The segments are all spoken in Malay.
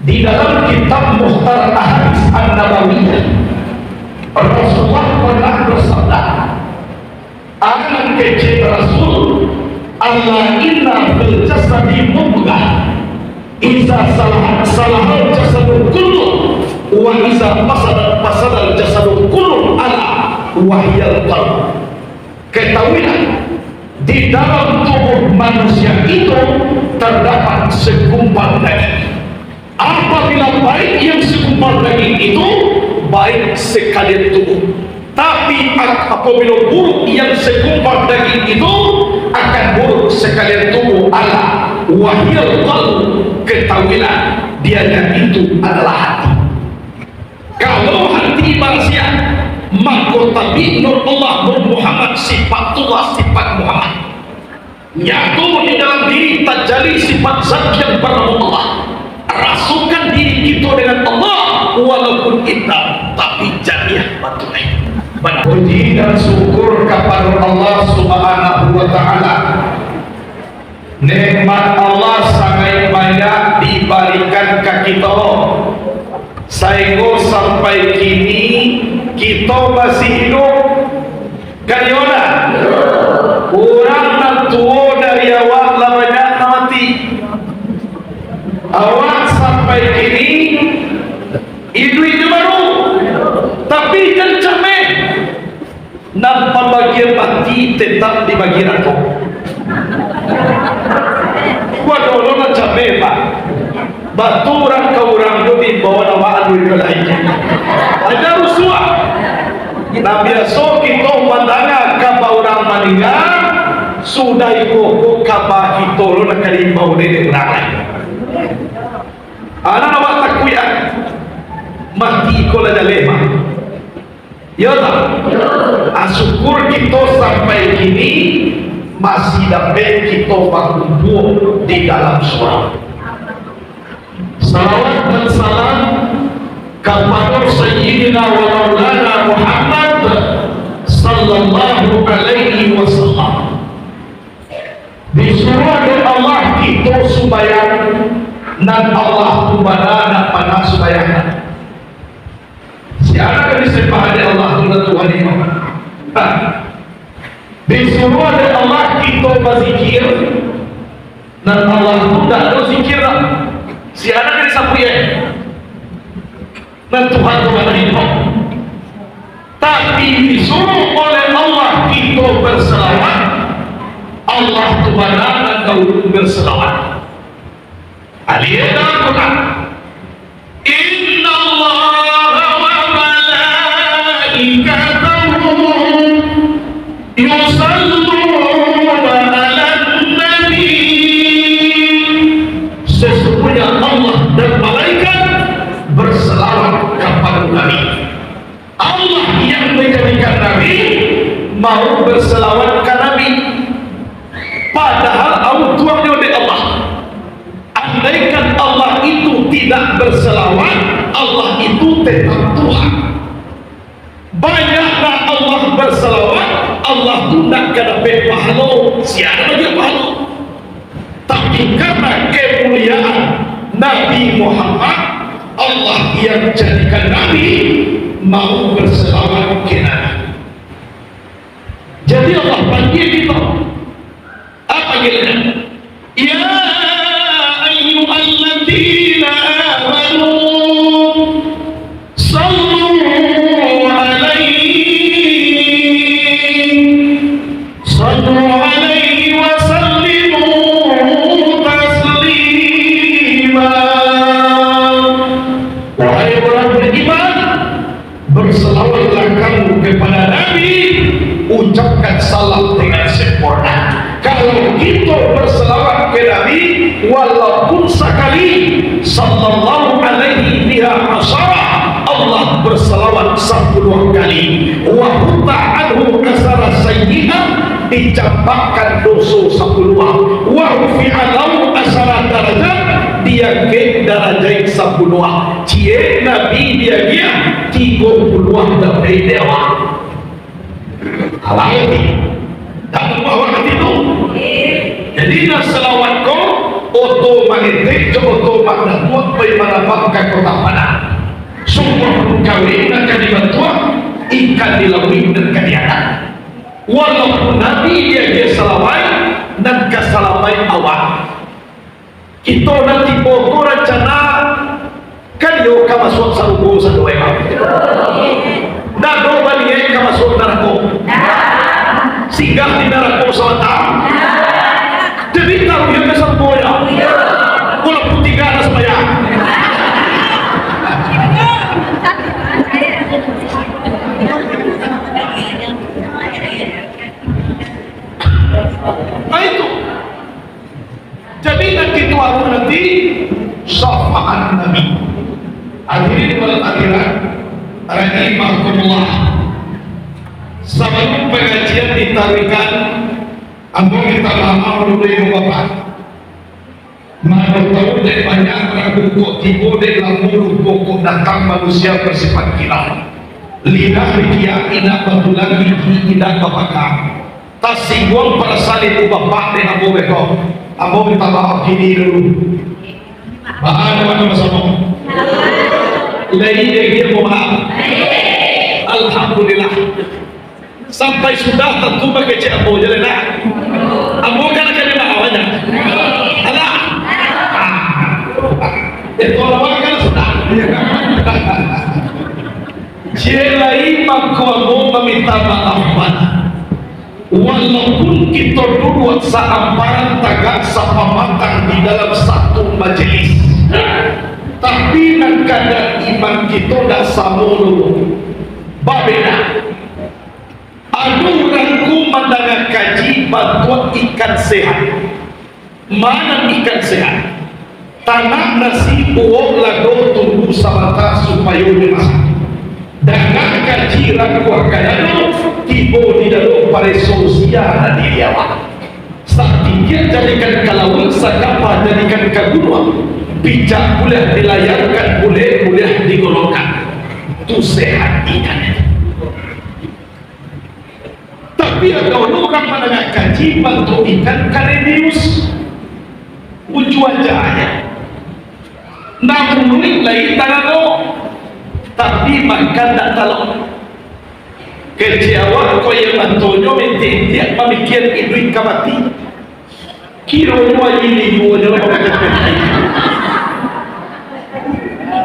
di dalam kitab Muhtar Ahadits An-Nabawiyah, Rasulullah pernah bersabda, akan kecil Rasul, Allah inna fil jasadi mudghah, iza salahal jasadu kullu, wa iza fasadal jasadu kullu, ala wahyal qalb. Ketahuilah, di dalam tubuh manusia itu terdapat segumpal daging. Apabila baik yang segumpal daging itu, baik sekalian tubuh. Tapi apabila buruk yang segumpal daging itu, akan buruk sekalian tubuh. Ala wahyal qalb, ketahuilah, dianya itu adalah hati. Kalau hati manusia, maka nur Allah, Nur Muhammad, sifatullah, sifat Muhammad nyatu di dalam diri, terjadi sifat zat yang bernama Allah. Rasulkan diri kita dengan Allah walaupun hitam, tapi jadiah batulai. Puji dan syukur kepada Allah Subhanahu wa Ta'ala. Nikmat Allah sangat banyak diberikan ke kita, sehingga sampai kini kita masih hidup. Kalian orang tak tua dari awak lah banyak mati. Awak sampai kini hidup baru, tapi kencameh nampak bagian mati tetap di bagian aku. Gua dulu nak capek pak, batu orang ke orang itu di bawah nama anu ke lain. Ada rusuh. Nah biasa kita pandangan kapa orang meninggal sudah ikut kapa kita lo nak kali bau dari orang lain. Anak awak takuyan mati kola jalema. Ya tak? Syukur kita sampai kini masih dapat kita berkumpul di dalam surga. Salawat dan salam kepada Sayyidina wa Maulana Muhammad sallallahu alaihi wasallam. Disuruh oleh Allah kita sembahyang, dan Allah kubana pada sembahyang. Siapa yang disembah oleh Allah Tuhan ini? Disuruh oleh Allah kita berzikir, dan Allah tidak berzikir. Siapa yang disampaikan? Dan Tuhan ini. Tapi disuruh oleh Allah kita berselawat, Allah Tuhan dan kau berselawat. Aliyah Quran. Inna Allah wa malaikatahu yusalluna 'alan nabi. Sesungguhnya Allah dan malaikat berselawat kepada Nabi. Allah yang menjadikan Nabi mau berselawat ke Nabi, padahal autuannya oleh Allah. Andaikan Allah itu tidak berselawat, Allah itu tetap Tuhan. Banyaklah Allah berselawat, Allah itu tidak dapat pahala. Siapa bagi pahala? Tapi karena kemuliaan Nabi Muhammad, Allah yang jadikan Nabi mau berselawat ke Nabi. Jadi Allah panggil kita. Apa panggilnya? Ya ayyuhalladzina amanu sallu alaihi wa sallimu taslima. Wahai orang beriman, berselawatlah kamu kepada Nabi, ucapkan salam dengan sempurna. Kalau kita berselawat ke Nabi walaupun sekali, sallallahu alaihi biha asyara, Allah berselawat 10 kali. Wa hutta anhu kasara sayyi'ah, dicampakkan dosa 10. Wa rufi'a lahu asara darajat, dia ke darajat 10. Cie Nabi dia 30 dari dewa. Alaihi tak bawa itu. Jadi nak selawat kau oto mangitik ke oto makna tuak pai manapakkan kota pada semua kawin akan dibantuan ikan dilawin dan kadiakan walaupun Nabi dia salawai dan kesalawai awal kita nanti pokok rencana kan yo kamasuk sarubu sadua dah do balik kamasuk neraka singgah di neraka selatan jadi taruh yang besar boya walaupun tiga anak semaya nah itu jadi nanti tuaru nanti syafaat Nabi hadirin wal hadirat rahimakumullah sebelum pengajian ditarikan aku minta maaf dulu ibu bapak mana tahu dari banyak ragu kok tiba dari lamuru pokok datang manusia bersifat kilaf lidah dia tidak betulan gigi tidak babakam tak singgung pada saat itu bapak dan abu beko abu minta maaf gini dulu bahan mana bersama lagi dia mau maaf alhamdulillah sampai sudah tentu pakai cik abu jalan nak abu kan akan dia awalnya alah itu orang kan sudah jelai makku abu meminta maaf mana walaupun kita dulu seamparan tagak sapamantang di dalam satu majelis tapi nak kadang iman kita dah sama dulu babena aduh rangku mendengar kaji bantuan ikan sehat mana ikan sehat tanah nasi buah lagu tunggu sabata supaya dimasak dengan kaji rangku akadano tiba di dalam pada sosial dan diri awak saat dia jadikan kalawin sakapa jadikan kagunwa bijak boleh dilayarkan boleh digolongkan itu sehat ikan tapi kalau orang mendengar kaji bantu ikan karenius ujuannya namun lain tangan tapi makan tak tahu kecewa kau yang bantunya minta dia memikir duit kamati kira wajib ini juga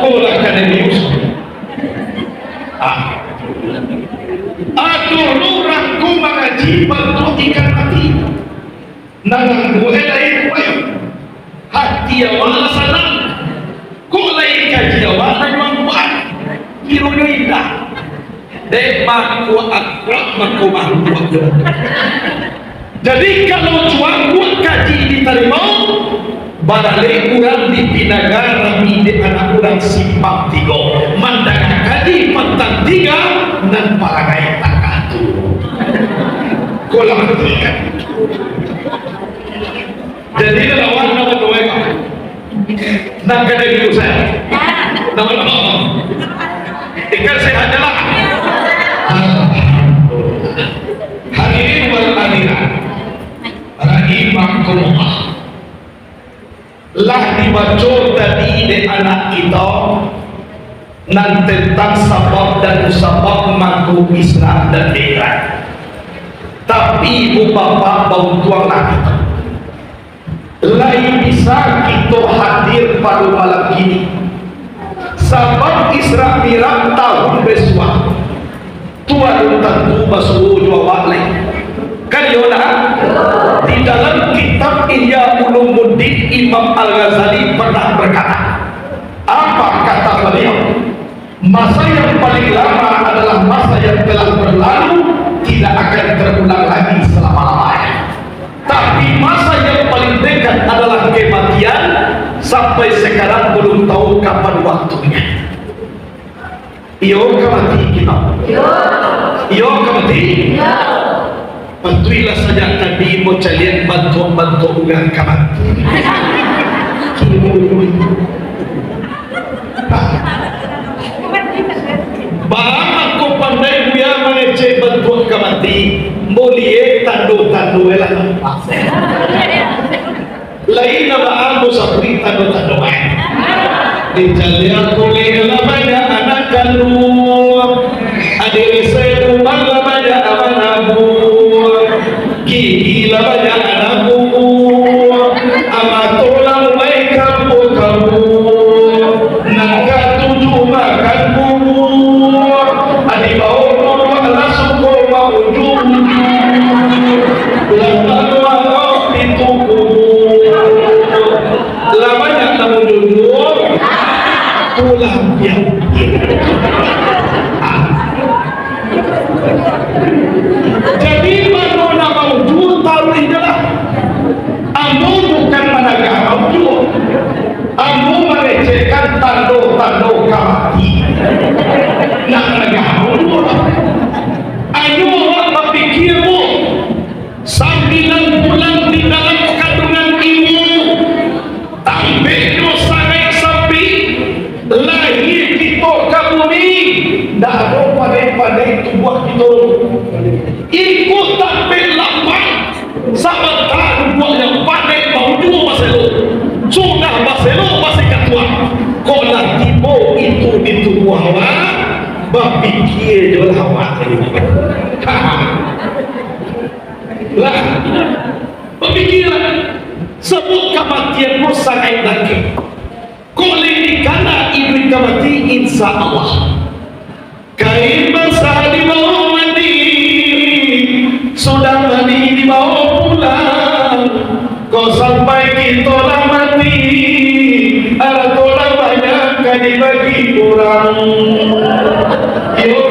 kau lah karenius aduh orang ku mengaji bantu ikan mati nangang boleh lain ayo hati awal senang ku lain kaji awal memang buat kironya indah dek maku akrab maku mahu jadi kalau cuan buat kaji diterima badai kurang di pinagara mide anak kurang simpang tiga mandangan kaji mentang tiga dan parangai takatu kolam tiga jadi lawan nama dua nak kada gitu saya nama ikan sehat jalan hadirin wal hadirat rahimakumullah lah dibaca tadi de anak kita nan tentang sabab dan musabab makhluk Islam dan Mi'raj tapi ibu bapak bau tuang lagi lain bisa kita hadir pada malam ini sabab Isra Mi'raj tahun besok tuan tentu basuh jawab lain kan yona di dalam kitab Ihya Ulumuddin Imam Al-Ghazali pernah berkata apa kata beliau masa yang paling lama adalah masa yang telah berlalu tidak akan terulang lagi selama-lamanya tapi masa yang paling dekat adalah kematian sampai sekarang belum tahu kapan waktunya iyo kemati kita iyo kemati bantuilah saja tadi mau calian bantu ugang kamat bahang aku pandai buya mengecek bantu kamati mulie tandu lah lain na maamo sa kwita no tanuan. Dijalya kuling lamanya anak kandung, adik saya umang lamanya amanabu, gigi lamanya anakku, amatolang may kamu, nangka tujuh makanku, adik bau mulu alasuk ko maujung, lalu mau pintuku, lamanya kamu jujur, tulang yang jadi baru nama wujud tahu inilah amu bukan menagah wujud, amu melecehkan tando-tando kaki nak menagah wujud. Ayo orang berpikirmu 9 bulan di dalam kandungan ibu tampil sangat sapi lahir kita ke bumi dah ada pandai-pandai tubuh kita ikut tampil lapang sebentar buat yang pandai mau dua maselo sudah maselo masih ketua kau nak tiba itu di tubuh hawa berpikir jual hawa lah berpikirlah sebut kematianmu sangat lagi kau lebih karena ibu kemati insya Allah kain basah di bawah mandi sudah mandi di bawah pulang kau sampai kita lah mati ada tolak banyak kan dibagi kurang yuk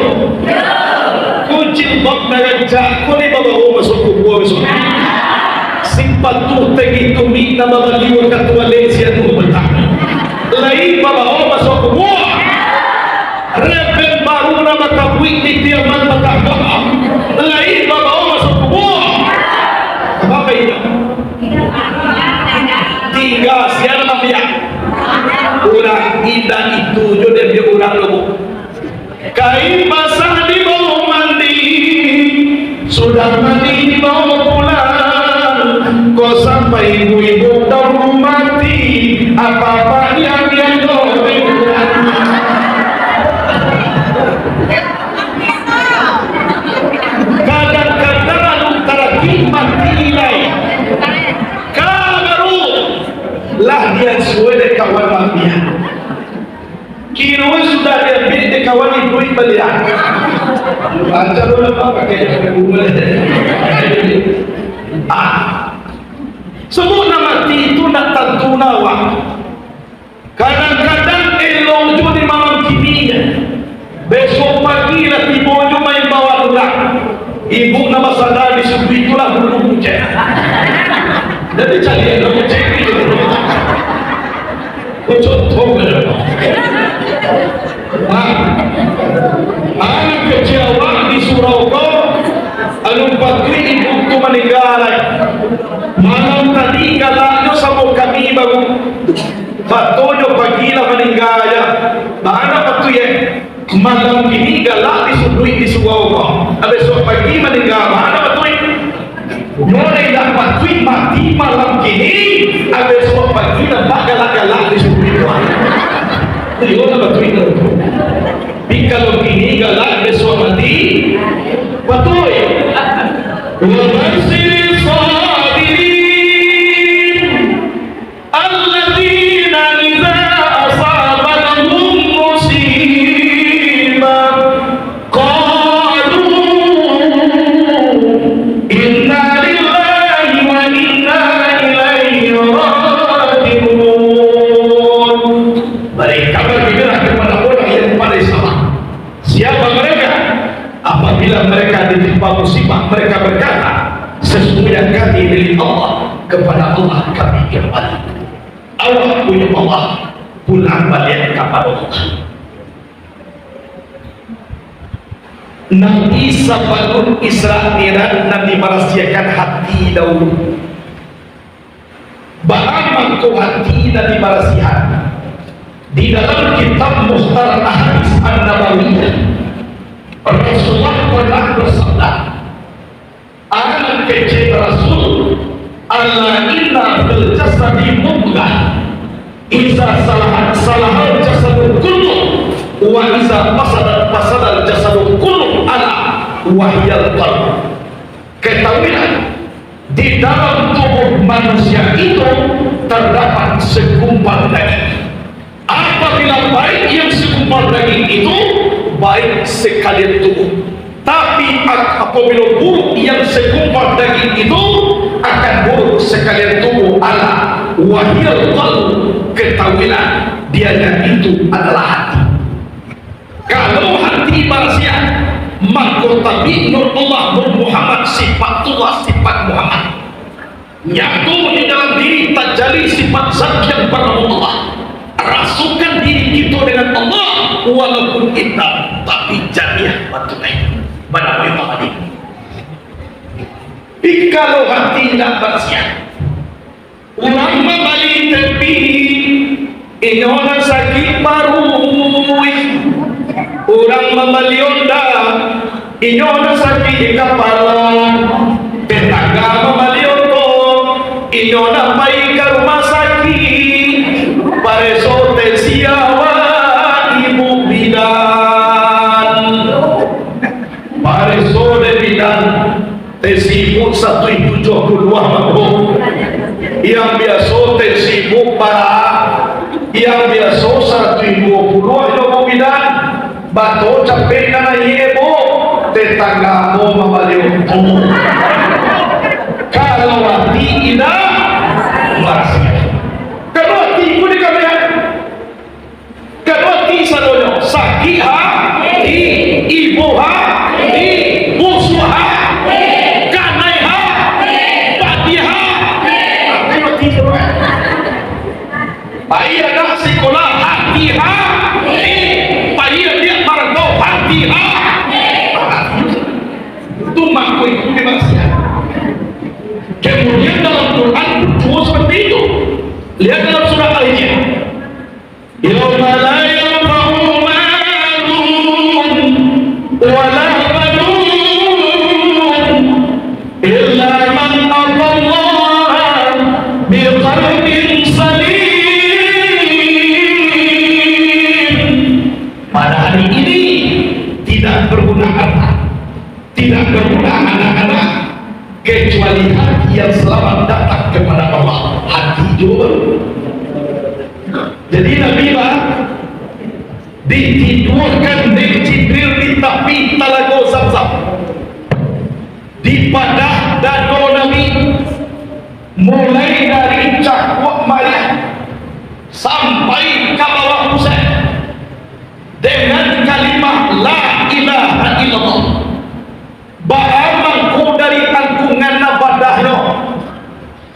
kucing bak nagajak ko ni babaho masuk kubuha masuk simpat tu tegi tumi na babaliwa ka tuwalensya tu betang lain babaho masuk kubuha rebel baru na matapwik ni tiyaman matagawa lain babaho masuk kubuha apa itu tiga siapa namanya orang indah itu jodoh dia orang lobo kain basah di bawah mandi sudah mandi di bawah pulang kau sampai ibu-ibu tahu mati apa-apa yang dia kadang-kadang antara mati lain kabaru lah dia sudah kawan mafia kira sudah dia beli kawan duit belian baca dulu apa pakai Google semua nama itu nak tentu nawa kadang-kadang elong juga di malam kiminya besok pagi lah ibu juga main bawa tulang ibu nama sadar di suku itulah belum hujan jadi cari yang hujan itu contoh anak kecewa di Surauko alun patri ibu tu meninggal malam tadi galaknya sama kami baru patonya pagilah meninggal ya mana patu ya malam ini galak di Surauko besok pagi meninggal mana patu Nona yang patui mati malam kini besok pagi nampak galak-galak di Surauko Nona patui itu kalau kini galak besok mati betul wa basiril sabirin alladzina idza asabahum musibah qalu inna lillahi wa inna ilaihi raji'un mereka bergerak kepada orang yang pandai sabar. Siapa mereka? Apabila mereka ditimpa musibah, mereka berkata, sesungguhnya kami milik Allah, kepada Allah kami kembali. Allah punya Allah, pulang balik kepada Allah. Nabi Sabarun Isra Mi'raj Nabi merahsiakan hati dahulu. Bagaimana hati Nabi merahsiakan? Di dalam kitab Mukhtar Ahadits An-Nabawiyah Rasulullah pernah bersabda anak kecil Rasul Alla inna fil jasadi mudghah iza salahal jasadu kullu wa iza fasadal jasadu kullu ala wahyal qalb. Ketahuilah, di dalam tubuh manusia itu terdapat segumpal daging. Apabila baik yang segumpal daging itu, baik sekalian tubuh. Tapi apabila buruk yang segumpal daging itu, akan buruk sekalian tubuh. Ala wahyal qalb, ketahuilah, dianya itu adalah hati. Kalau hati manusia, maka tabi nur Allah, nur Muhammad, sifatullah, sifat Muhammad nyatu di dalam diri, tajali sifat zat yang bernama Allah. Rasukan diri kita dengan Allah walaupun kita tapi jadiah batulai pada poin tadi. Kalau hati tidak bersih, orang membalik tepi ini orang sakit baru, orang membalik onda ini orang sakit di kepala, tetangga membalik ondo ini orang baik ke rumah sakit, pareso tesiawa ibu bidan, pareso de bidan tesibuk 172 mabuk, yang biasa tesibuk para, yang biasa 120 ibu bidan, bato capek kana ibu, tetanggamu membalik ondo. Kalau hati tidak bersih, kalau hati pun dikatakan, kalau hati sadonya sakit hati, ibu hati, musuh hati, kanai hati, pati hati, hati sadonya. Bayi anak sekolah hati hati, bayi dia margo hati hati. Itu makhluk itu dimaksudkan. Kemudian dalam Quran cuma seperti itu. Lihat dalam surah Al-Hijr. Yauma la yanfa'u malun wa la banun illa man atallaha biqalbin salim. Pada hari ini tidak berguna harta, tidak berguna anak-anak, kecuali hati yang selamat datang kepada Allah, hati jual. Jadi Nabi ditidurkan di Jibril di tepi Talaga Zamzam, di padah danau Nabi, mulai dari Cakwak Maryam sampai ke bawah Musa, dengan kalimah la ilaha illallah. Ba'amangku dari tangkungan nabadahnya,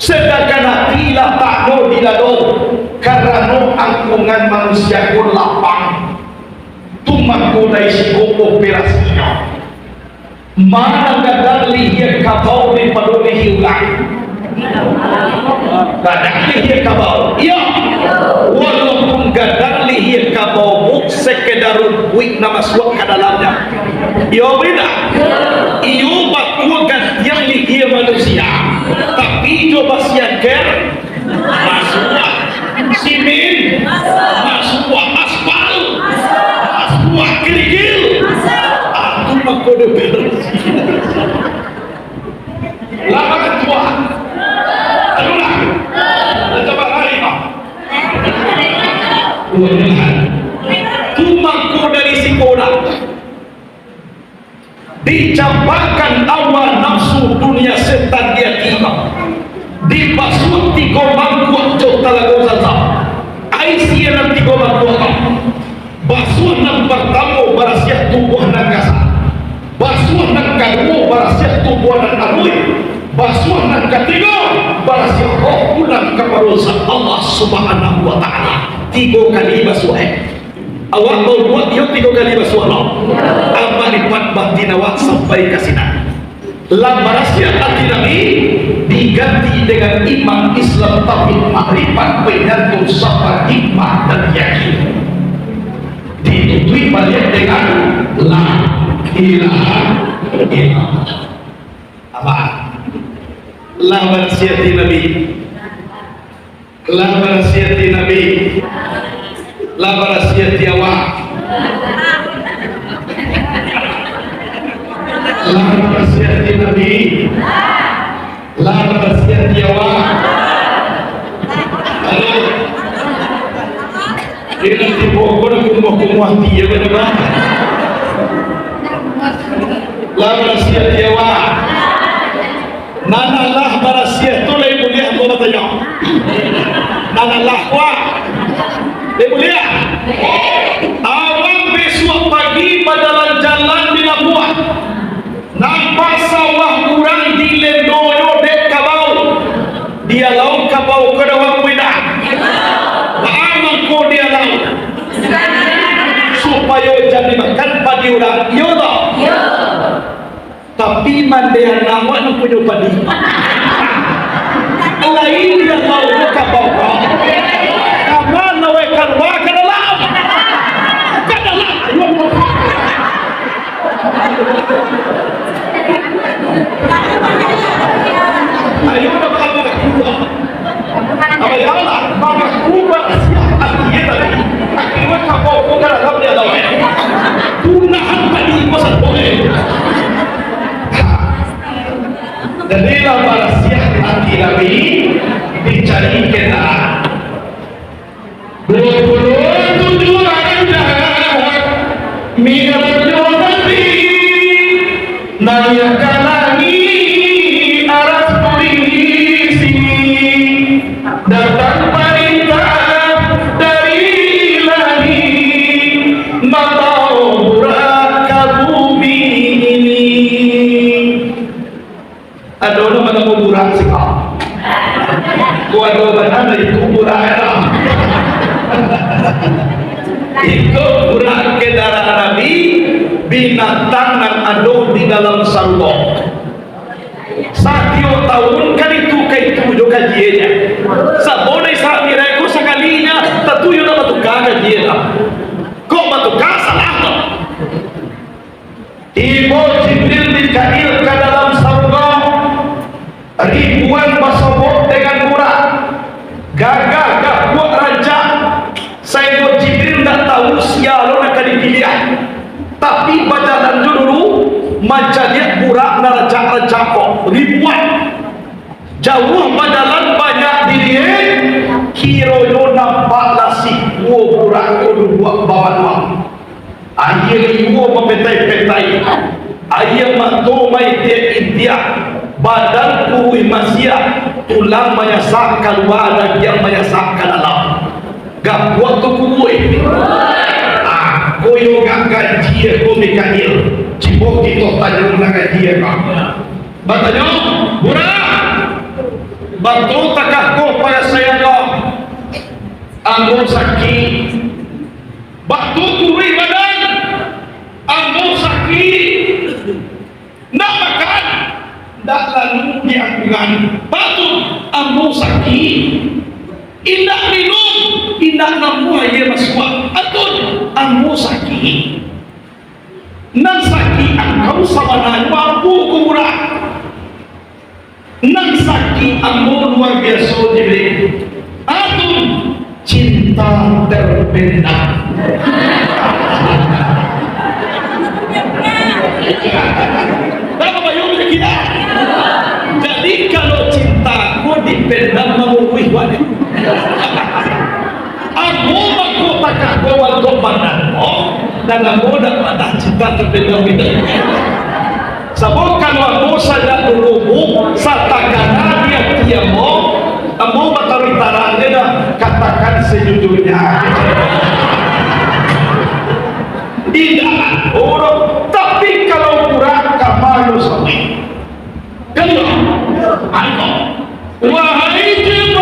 sedangkan hatilah takno dilado, karena angkungan manusia pun lapang, tumakku dari siku operasinya. Mana gadang lihir kabau di paduli hilang, gadang lihir kabau, iya, walaupun gadang lihir kabau buk sekedar wik nama suak ke dalamnya, iya beda. Iyo bakuakan yang lihir manusia, tapi coba siaker masuk simin, masuk aspal, masuk kerikil, aku makode lama ketua, adulah, coba lari pak, tumakku dari sekolah. Dicampakkan awal nafsu dunia setan dia tiba, dipasut tiga mangkuk jauh Talaga Zamzam, aisy nan tiga mangkuk, basuh nan pertama barasiah tubuh nan kasar, basuh nan kedua barasiah tubuh nan arui, basuh nan ketiga barasiah roh pulang kepada Allah Subhanahu wa Ta'ala. 3 kali basuh. Awak mau buat dia 3 kali basuh Allah. Apa lipat batin awak sampai ke sini. Lambarasnya hati Nabi diganti dengan iman Islam tauhid makrifat penyatu sabar hikmah dan yakin. Ditutui balik dengan la ilaha illallah. Apa? lawan siati Nabi, lawan siati Nabi, lawan siati awak, lawan siati Nabi, lawan siati awak. Halo, ini tipu orang kumuh dia benar. Lawan siati awak. Nana Allah barasia tu lagi mulia aku bertanya. Nana Allah kuat, lagi mulia. Awang besok pagi berjalan-jalan di Labuan, nampak sawah kurang di Lendoyo dek kabau. Dia laut kabau ke dalam wedang. Aman ko dia laut supaya jadi makan padi orang. Yo tak? Tapi mandian awak nak punya padi. Lain dia tahu buka bawah. Kaman nawe karwa ke dalam. Ke dalam. Ayo nak kamu nak kuat. Apa yang nak? Mama kuat siapa dia tadi? Aku kabau kau ke dalam dia tahu. Tunahan padi pasal boleh. Jadi lambat siap hati Nabi dicari kendaraan 27 anda minarjo Nabi nayakan lagi aras polisi datang perintah dari ilahi membawa burak ke bumi ini. Ada orang mana kuburan sih kau? Kau ada orang dari kuburan era. Itu kuburan kendaraan Nabi binatang yang ada di dalam sarung. Setiap tahun kan itu juga kajiannya. Sabonai saat miraku sekalinya tentu yang dapat tukar kajiannya. Kau bertukar salah tu. Ibu Jibril dikail ke dalam sarung. Ribuan bersobot dengan murah. Gagah buat raja. Saya Jibril tak tahu siapa nak dipilih. Tapi bacalan dulu macam dia murah raja kok. Ribuan. Jauh bacalan banyak diri. Kiro yo nampak lasi. Murah ko dua bawan. Ayah ibu mempetai-petai. Ayah matomai dia. Badan kuih masia, tulang menyasak keluar dan dia menyasak ke dalam. Gak buat tu kuih. Koyo gak gaji ko Mikail. Cibok kita tanya nak gaji kau. Batanya, burah. Bantu takah ko pada saya kau. Anggur sakit. Bantu kuih badan. Anggur sakit. Nak makan. Tak lalu diambilkan patut ambil sakit indah minum indah namu aja masuk atun ambil sakit nan sakit engkau sama nan mampu kurang nan sakit ambil luar biasa jadi atun cinta terpendam. Berapa banyak kita? Jadi kalau cintaku dipendam mengurui wanita. Aku mahkota kawal komandan dan aku dapat cinta terpendam itu. Sebab kalau aku sadar dulu, satakan dia mau, kamu matahari dia katakan sejujurnya. Tidak orang, tapi kalau kurang kamu sampai. Kedua, aku wahai Jibril,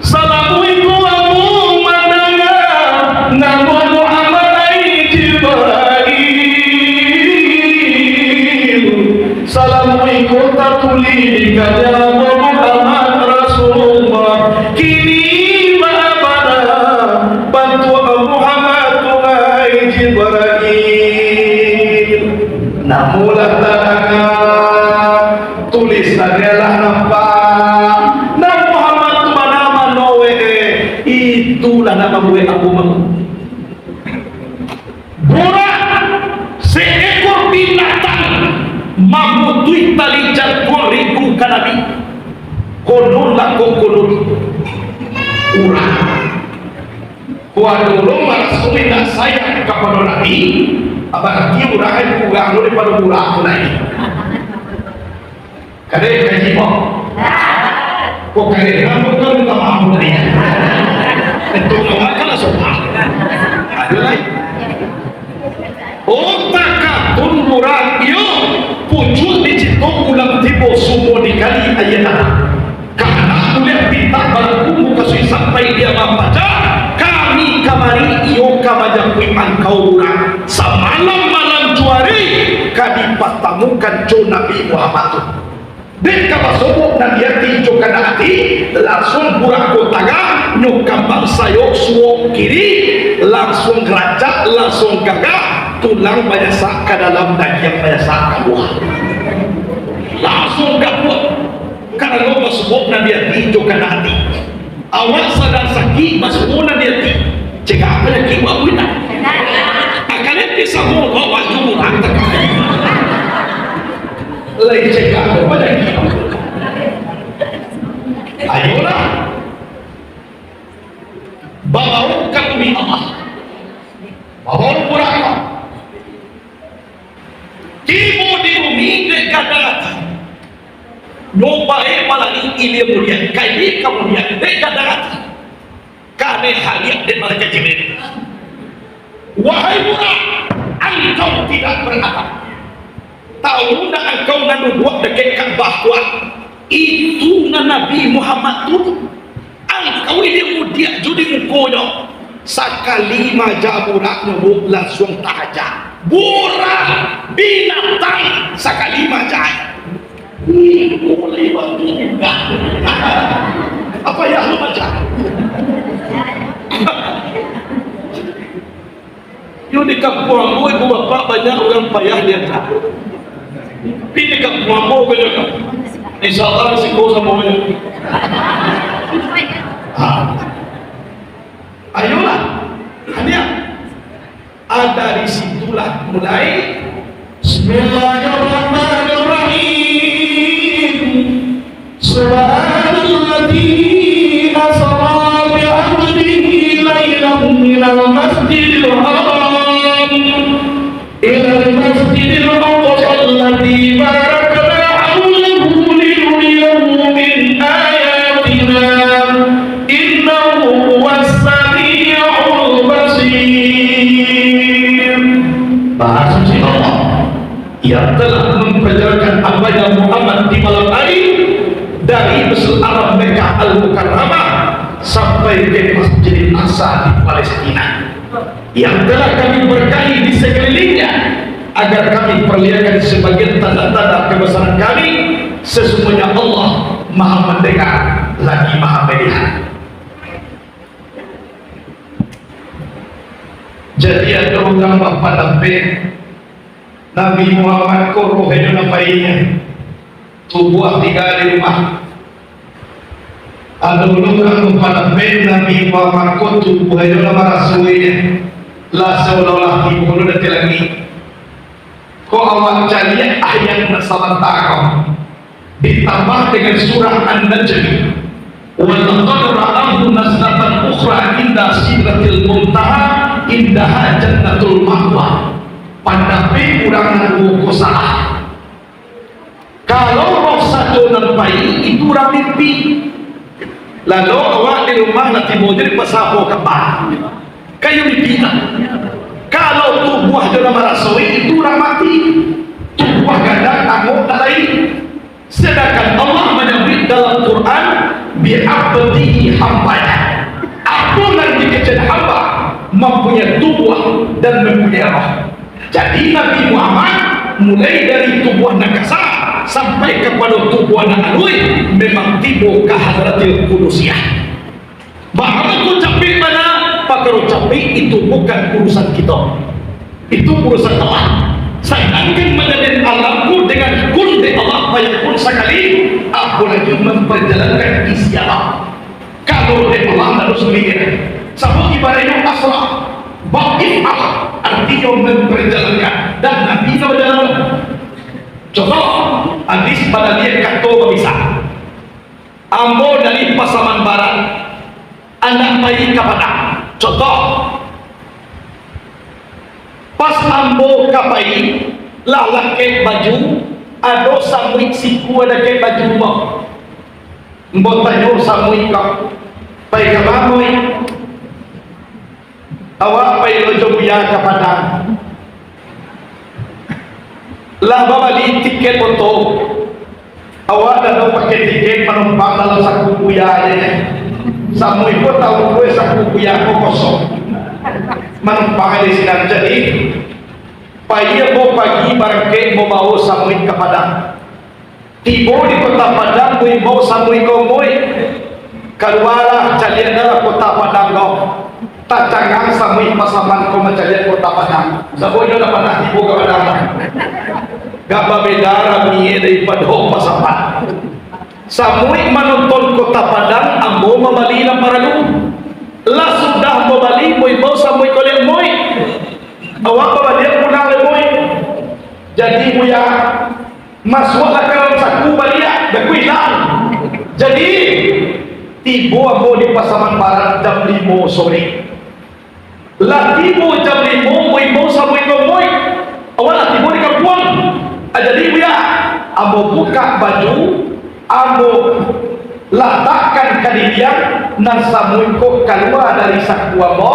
salamualaikum aku mendengar nama Muhammad Jibril. Salamualaikum tatuli kaya Muhammad Rasulullah. Kini mana bantu Muhammad wahai Jibril. Namulah tangan nama gue aku mau. Burak seekor binatang mamutui tali jangkau ribu kanabi konul lako konul urang kuadulung langsung tidak sayang kepada Nabi apalagi urang itu kurang daripada burak lagi kadang kaji mau kok kadang kamu kan minta maaf dari itu makan sopan ada lagi otakatun murad iyo pucuk di situ ulang tibo sumo di kali ayat karena mulai bintang balakumu kasih sampai dia membaca kami kamari iyo kamajangkui angkau urang semalam-malam juari kami patamukan jo Nabi Muhammad dan kapasobok na dia tinjo kana hati langsung kurang kotaga nyukam bangsa yok suwok kiri langsung geracak langsung gagah tulang banyasak ke dalam daging banyasak ke buah langsung gabut karena lo masubok na dia tinjo kana hati awak sadar sakit masubok na dia ti cegah apa yang kiwa buina akalnya bisa mau bawa jumurang terkait lagi cegah kepada kita ayolah bawa kami Allah bawa puraka timu di bumi dekadata nyobae malang ini mulia kaya kemudian dekadata kane haliak dan malaikat Jibril wahai pura engkau tidak berakal tahu nak engkau nubuat dekat bahwa itu Nabi Muhammad tu engkau ini mudia judi mukoyo sekali maja burak nubuat langsung tahaja burak binatang sekali maja ini boleh bantu apa yang lu baca yuk di kampung ibu bapak banyak orang payah dia tak pilih kat mampu ke juga insyaAllah risiko sama banyak ayolah hanya ada di situlah mulai Bismillahirrahmanirrahim Subhanalladzi asra bi'abdihi laylan minal masjidil haram ilal masjidil aqsa alladzi barakna hawlahu linuriyahu min ayatina innahu huwas sami'ul basir. Bahasa suci Allah yang telah memperjalankan abadnya Muhammad di malam hari dari Masjid Arab Mekah Al-Mukarramah sampai ke Masjid Al-Aqsa di Palestina yang telah kami berkahi di sekelilingnya agar kami perlihatkan sebagian tanda-tanda kebesaran kami. Sesungguhnya Allah Maha mendengar lagi Maha melihat. Jadi ada orang bapak Nabi Muhammad ko rohnya nampainya tubuh tinggal di rumah. Ada orang bapak Nabi Muhammad ko tubuhnya nama rasulnya la seolah-olah ibu kau dah lagi. Kau awak cari ayat nasalantakau ditambah dengan surah An-Najm. Walaqad ra'ahu nazlatan ukhra inda sidratil muntaha indaha jannatul ma'wa. Pandape kurang buku salah. Kalau roh satu nampai itu orang mimpi. Lalu awak di rumah nanti mau jadi pesapo kembang. Kayu dipita. Kalau tubuh dalam rasoi itu orang mati. Tubuh ganda tanggung tak lain. Sedangkan Allah menyebut dalam Quran bi'abdihi hambanya. Apa nanti kecil hamba mempunyai tubuh dan mempunyai roh. Jadi Nabi Muhammad mulai dari tubuh nakasa sampai kepada tubuh anak alui memang tiba ke hadratil kudusiyah. Bahawa tu capek mana pakar capek itu bukan urusan kita, itu urusan Allah. Sedangkan menjadi alamku dengan kun di Allah bayakun sekali aku lagi memperjalankan isi Allah. Kalau di Allah harus lihat Sabuk ibaratnya asra, ba'if'ah, artinya memperjalankan, dan nantinya berjalan. Contoh, hadis pada dia kata bisa. Ambo dari Pasaman Barat, anak bayi kepada. Contoh, pas ambo kapai, lah laki baju, ada samui siku ada ke baju mau. Mbo tanya samui kau, pai kabamoy, awak pai lojo buya kepada. Lah bawa di tiket foto. Awak dah pakai tiket penumpang dalam saku buya aja. Samu itu tahu gue saku buya kosong. Menumpang di sini jadi. Pagi mau pagi barangkali mau bawa samu ke Padang. Tiba di kota Padang, gue mau samu ke gue. Keluarlah calian dalam kota Padang kau. Tak cangang samu pasaman kau mencalian kota Padang. Sebabnya dah pernah tiba ke Padang. Gak beda rami daripada pasaman. Samui menonton kota Padang, ambo membali na paralu. Lah sudah membali, boy mau samui kolek boy. Awak bawa dia pulang le boy. Jadi buya masuklah ke dalam saku balia, dah hilang. Jadi tiba ambo di Pasaman Barat jam 5 sore. Lah tiba jam 5 boy mau samui kolek boy. Awak lah tiba di kampung. Jadi buya ambo buka baju, ambo letakkan kadidian dan samuiko keluar dari saku ambo,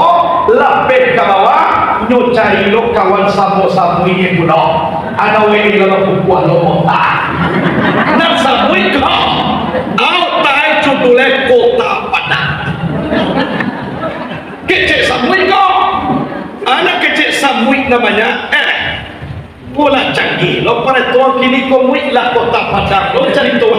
lapet ke bawah, nyocari lo kawan samu ini pula. Ada wengi dalam buku lo dan samuiko autai cudule kota Padang. Kecek samuiko, anak kecek samuik namanya. Pula canggih lo pada tua kini kau muitlah kota Padang lo cari tua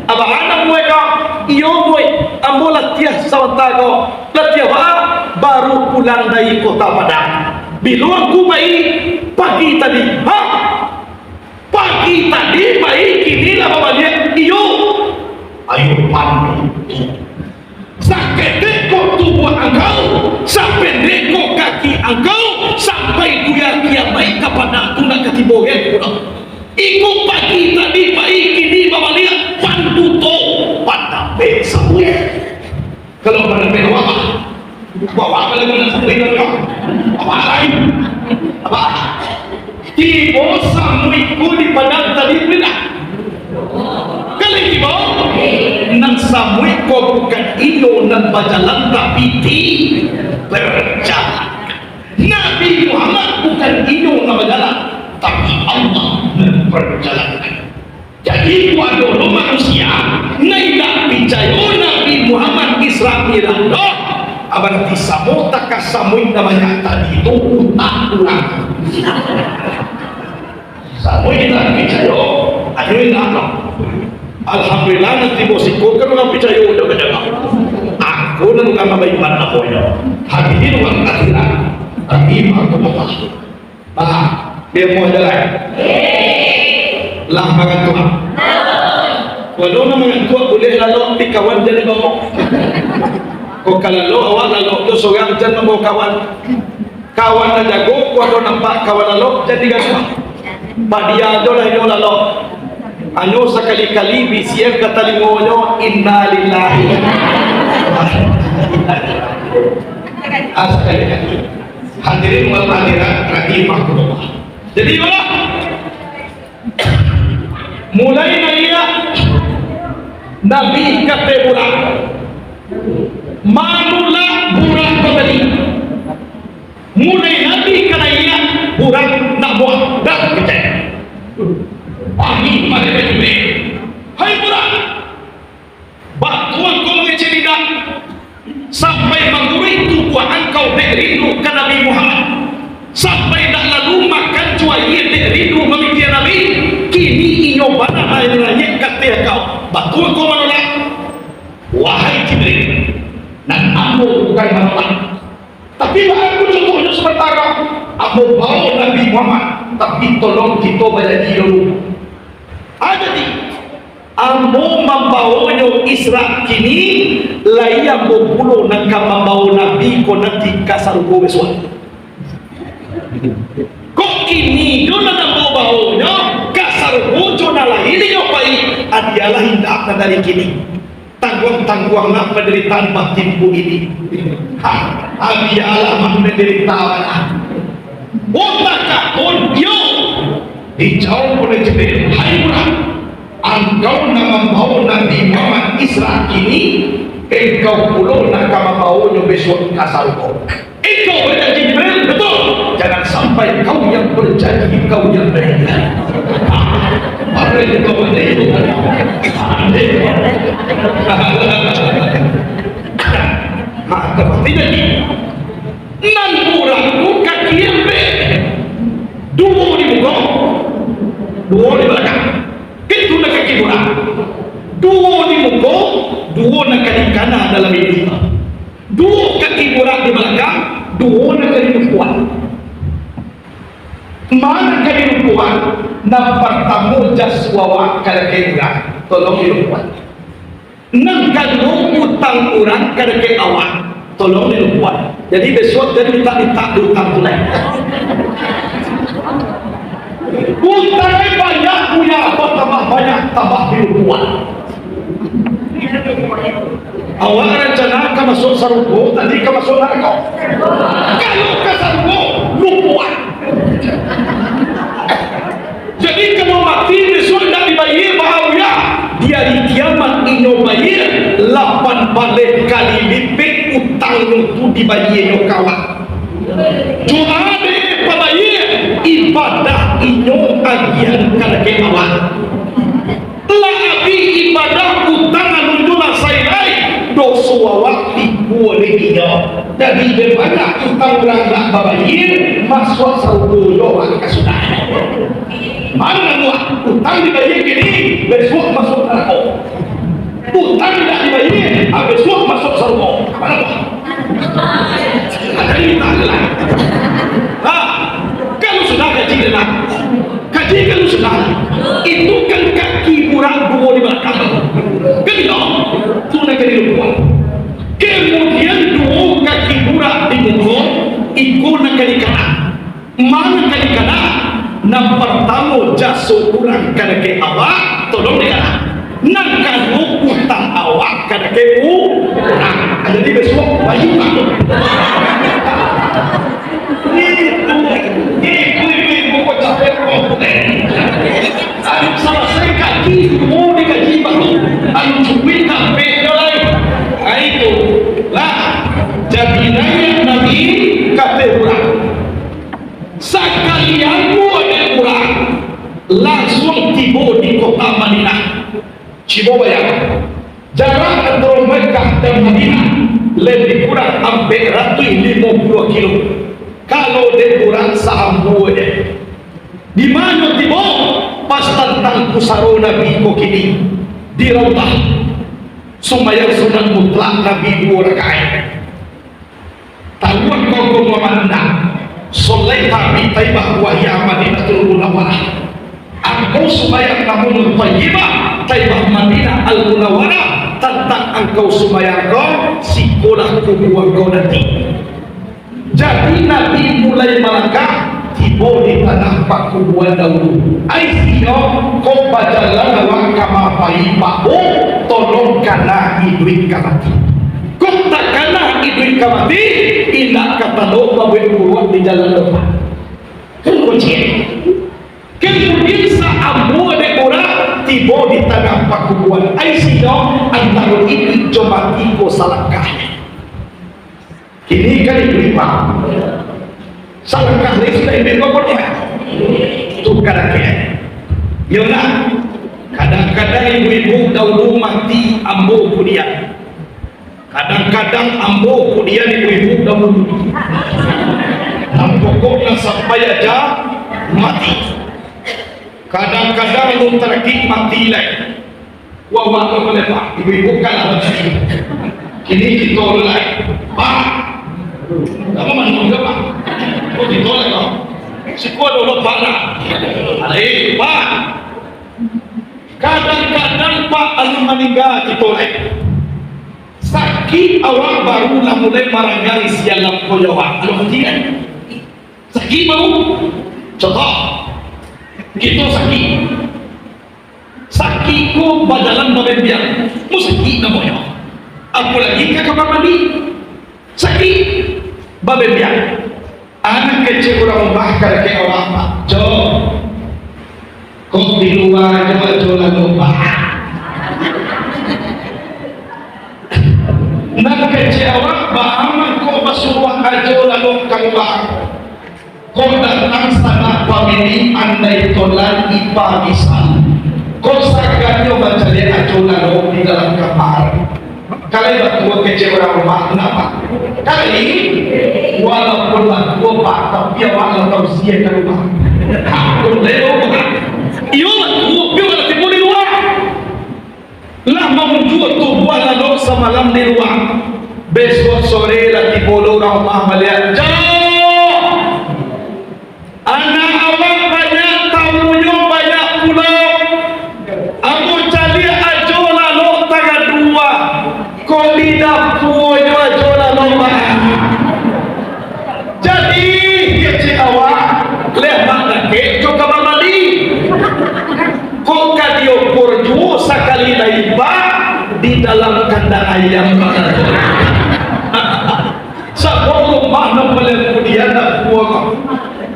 abang anak gue kau iyo gue ambo latihan sawata kau latihan baru pulang dari kota Padang biluang ku bayi pagi tadi pagi tadi bayi kini lah bawa dia iyo ayo pandu sakit dekor tubuh engkau sampai dekor kaki engkau sampai dia baik kepada tunak ketibogen ikut pagi tadi baik ini bawa lihat pandu to pada besa kalau pada besa apa bawa apa lagi nak sampai apa lain apa tibo samuiku di Padang tadi benar kali tibo nang samuiku bukan ino nang berjalan tapi berjalan. Nabi Muhammad bukan ino nama jalan, tapi Allah memperjalankan. Jadi walau manusia tidak percaya Nabi Muhammad Isra Mi'raj, abang disambut tak kasamuin namanya tadi itu tak kurang. Samuin tidak percaya, aduin apa? Alhamdulillah nanti bosiku kan orang percaya udah beda. Aku dan bukan mabaiman aku ya. Hadirin orang akhirat. Tapi aku paham. Dia mau jalan. Lah makan Tuhan. Walau nama tua boleh lalu di kawan jadi bawa. Kau kalau awak lalu tu seorang jangan bawa kawan. Kawan dah jago, kau ada nampak kawan lalu jadi gaduh. Badia ada lah ini lalu. Anu sekali-kali bisian kata lingonyo inna lillahi. Sekali-kali. Hadirin wal hadirat rahimahullah. Jadi Allah mulai naya Nabi kata bulan manulah bulan kembali. Mulai Nabi kata iya bulan nak buat dah percaya. Pagi pada berdua. Hai bulan, bantuan kau mengecil lidah sampai menggurih tubuh engkau rindu ke Nabi Muhammad sampai tak lalu makan cuai rindu memikir Nabi kini iyo mana airnya kata kau betul kau menolak wahai Jibril dan aku bukan menolak tapi aku contohnya sementara aku bawa Nabi Muhammad tapi tolong kita belajar dulu ada di Amo membawa Isra kini laia populo nak membawa Nabi ko nanti kasar ko besok. Kok kini do na membawa nya kasar ko na lahir nyo pai adialah hindak na dari kini. Tangguang-tangguang nak penderitaan batinku ini. Adialah penderitaan. Wala pun yo dijauh oleh Jibril, hai Muhammad, engkau nak membawa Nabi Muhammad Isra ini, engkau pula nak membawa besok kasarko. Engkau berjanji Jibril, betul. Jangan sampai kau yang berjanji, kau yang berjanji. Apa yang kau itu? Maka tidak ni. Nan kurang bukan kiambe. Dua di muka, dua di belakang. Itu nak kaki kurang. Dua di muka, dua nak kaki kanan dalam hidup. Dua kaki kurang di belakang, dua nak kaki kuat. Mana kaki kuat? Nampak tamu jaswawa kalau kaki kurang. Tolong hidup kuat. Nang kalau utang kurang kalau kaki awak. Tolong dilupakan. Jadi besok dia minta utang tunai. Utangnya banyak, punya apa tambah banyak, tambah dilupakan. Awak rencana ke masuk sarungku, tadi ke masuk neraka. Kalau ke sarungku, lupakan. Jadi kalau mati besok tidak dibayar bahagia. Dia di kiamat ino bayar 8 balik kali lipat utang itu dibayar ino kawan. Cuma ada pembayar ibadah ino agian kalau kawan. Lagi ibadah utang anu jual sayai dosa awak boleh ino. Jadi banyak utang orang nak bayar masuk sarung doa kesudahan. Mana buat utang dibayar gini, besok masuk neraka. Utang tidak dibayar, besok masuk surga. Mana buat? Ada yang tak kalau sudah kaji dengar, kaji kalau sudah, itu kan kaki kurang dua di belakang. Kedua, itu nak kena lupa. Kemudian dua kaki kurang di muka, ikut nak kena kanan. Mana kena kanan? Yang pertama jasa kurang kada ke awak tolong dia nang kalau utang awak kada ke kurang jadi besok bayi itu ibu kau capek kau selesai kaji mau dikaji baru ancuin kafe lain itu lah jadinya Nabi kafe kurang sekalian kurang langsung tiba di kota Madinah. Coba bayangkan jarak antara Mekah dan Madinah lebih kurang hampir 150 kilo. Kalau dia kurang sahambu dia. Di mana tiba? Pas tentang pusaro Nabi kok kini di Raudhah. Sembahyang sunat mutlak Nabi 2 rakaat. Tahu kau memandang Solaita bi Taibah wa hiya Madinatul Munawwarah. Engkau sembahyang namun Taibah, Taibah Madinah Al Munawwarah, tentang engkau sembahyang kau sekolah kubuang kau nanti. Jadi Nabi mulai melangkah tiba di tanah pakubuan dahulu. Aisio kau bajalan awak kama pai pakbo tolong kana iduit kamati. Kau tak kana iduit kamati indak kata lo bawa buruan di jalan depan. Kemudian saambu ada orang tiba di tanah pakubuan. Aisio antara itu coba tiko salangkah. Kini kan iduit pak. Salangkah ini sudah iduit apa dia? Itu kadang-kadang. Yona kadang-kadang ibu-ibu dahulu mati ambo kudian. Kadang-kadang ambo kudian ibu-ibu dahulu. Dan pokoknya sampai aja mati. Kadang-kadang lu terkik mati lagi. Wah apa boleh pak? Ibu-ibu kan apa sih? Kini kita lagi. Pak, kamu mana juga pak? Kau ditolak kau? Si kuat dulu pak nak. Alih pak. Kadang-kadang Pak anu meninggal ditolak. Sakit awak barulah mulai maranggali sialang koyawak. Anu hentikan. Sakit mau. Contoh. Gitu sakit. Sakit ko badalan babembiang. Mu sakit namanya. Apalagi ke kamar mandi. Sakit. Babembiang. Anak kecil orang bahkan ke awak Pak. Kok di luar coba lupa. Nak kecewa bahaman kau basuruh aja lalu keluar. Kau datang sana pamili andai tolan ipa bisa. Kau saganyo baca dia aja lalu di dalam kamar. Kali batu kecewa rumah kenapa? Kali walaupun batu Pak tapi walaupun sia ke rumah. Aku lewat. Iyo batu biar tipu di luar. Lama menjual tubuh lalu semalam di luar. Besok sore lagi bolu rumah melihat jauh. Anak awak banyak tamunya banyak pulau. Aku cari aja lalu tanggal 2. Kau tidak punya aja lalu jadi kecil awak lemak lagi ke kamar mandi. Kau kadio porju sekali lagi di dalam kandang ayam. Sebab rumah nampak kemudian nak buat.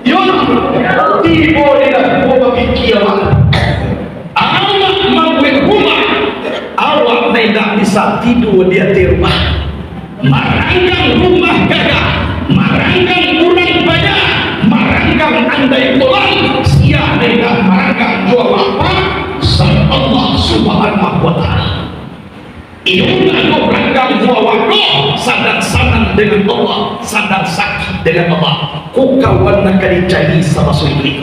Yon tibo di nak buat pikiran. Awak membuat rumah, awak tidak bisa tidur di atas rumah. Maranggang rumah gagah, maranggang kurang banyak, maranggang andai tolong, sia tidak maranggang jual apa? Sang Allah Subhanahu wa Ta'ala. Iulah kau ranggang jual waktu, sadar dengan Allah, sadar sakit dengan Allah. Kau kawan nak dicari sama suami.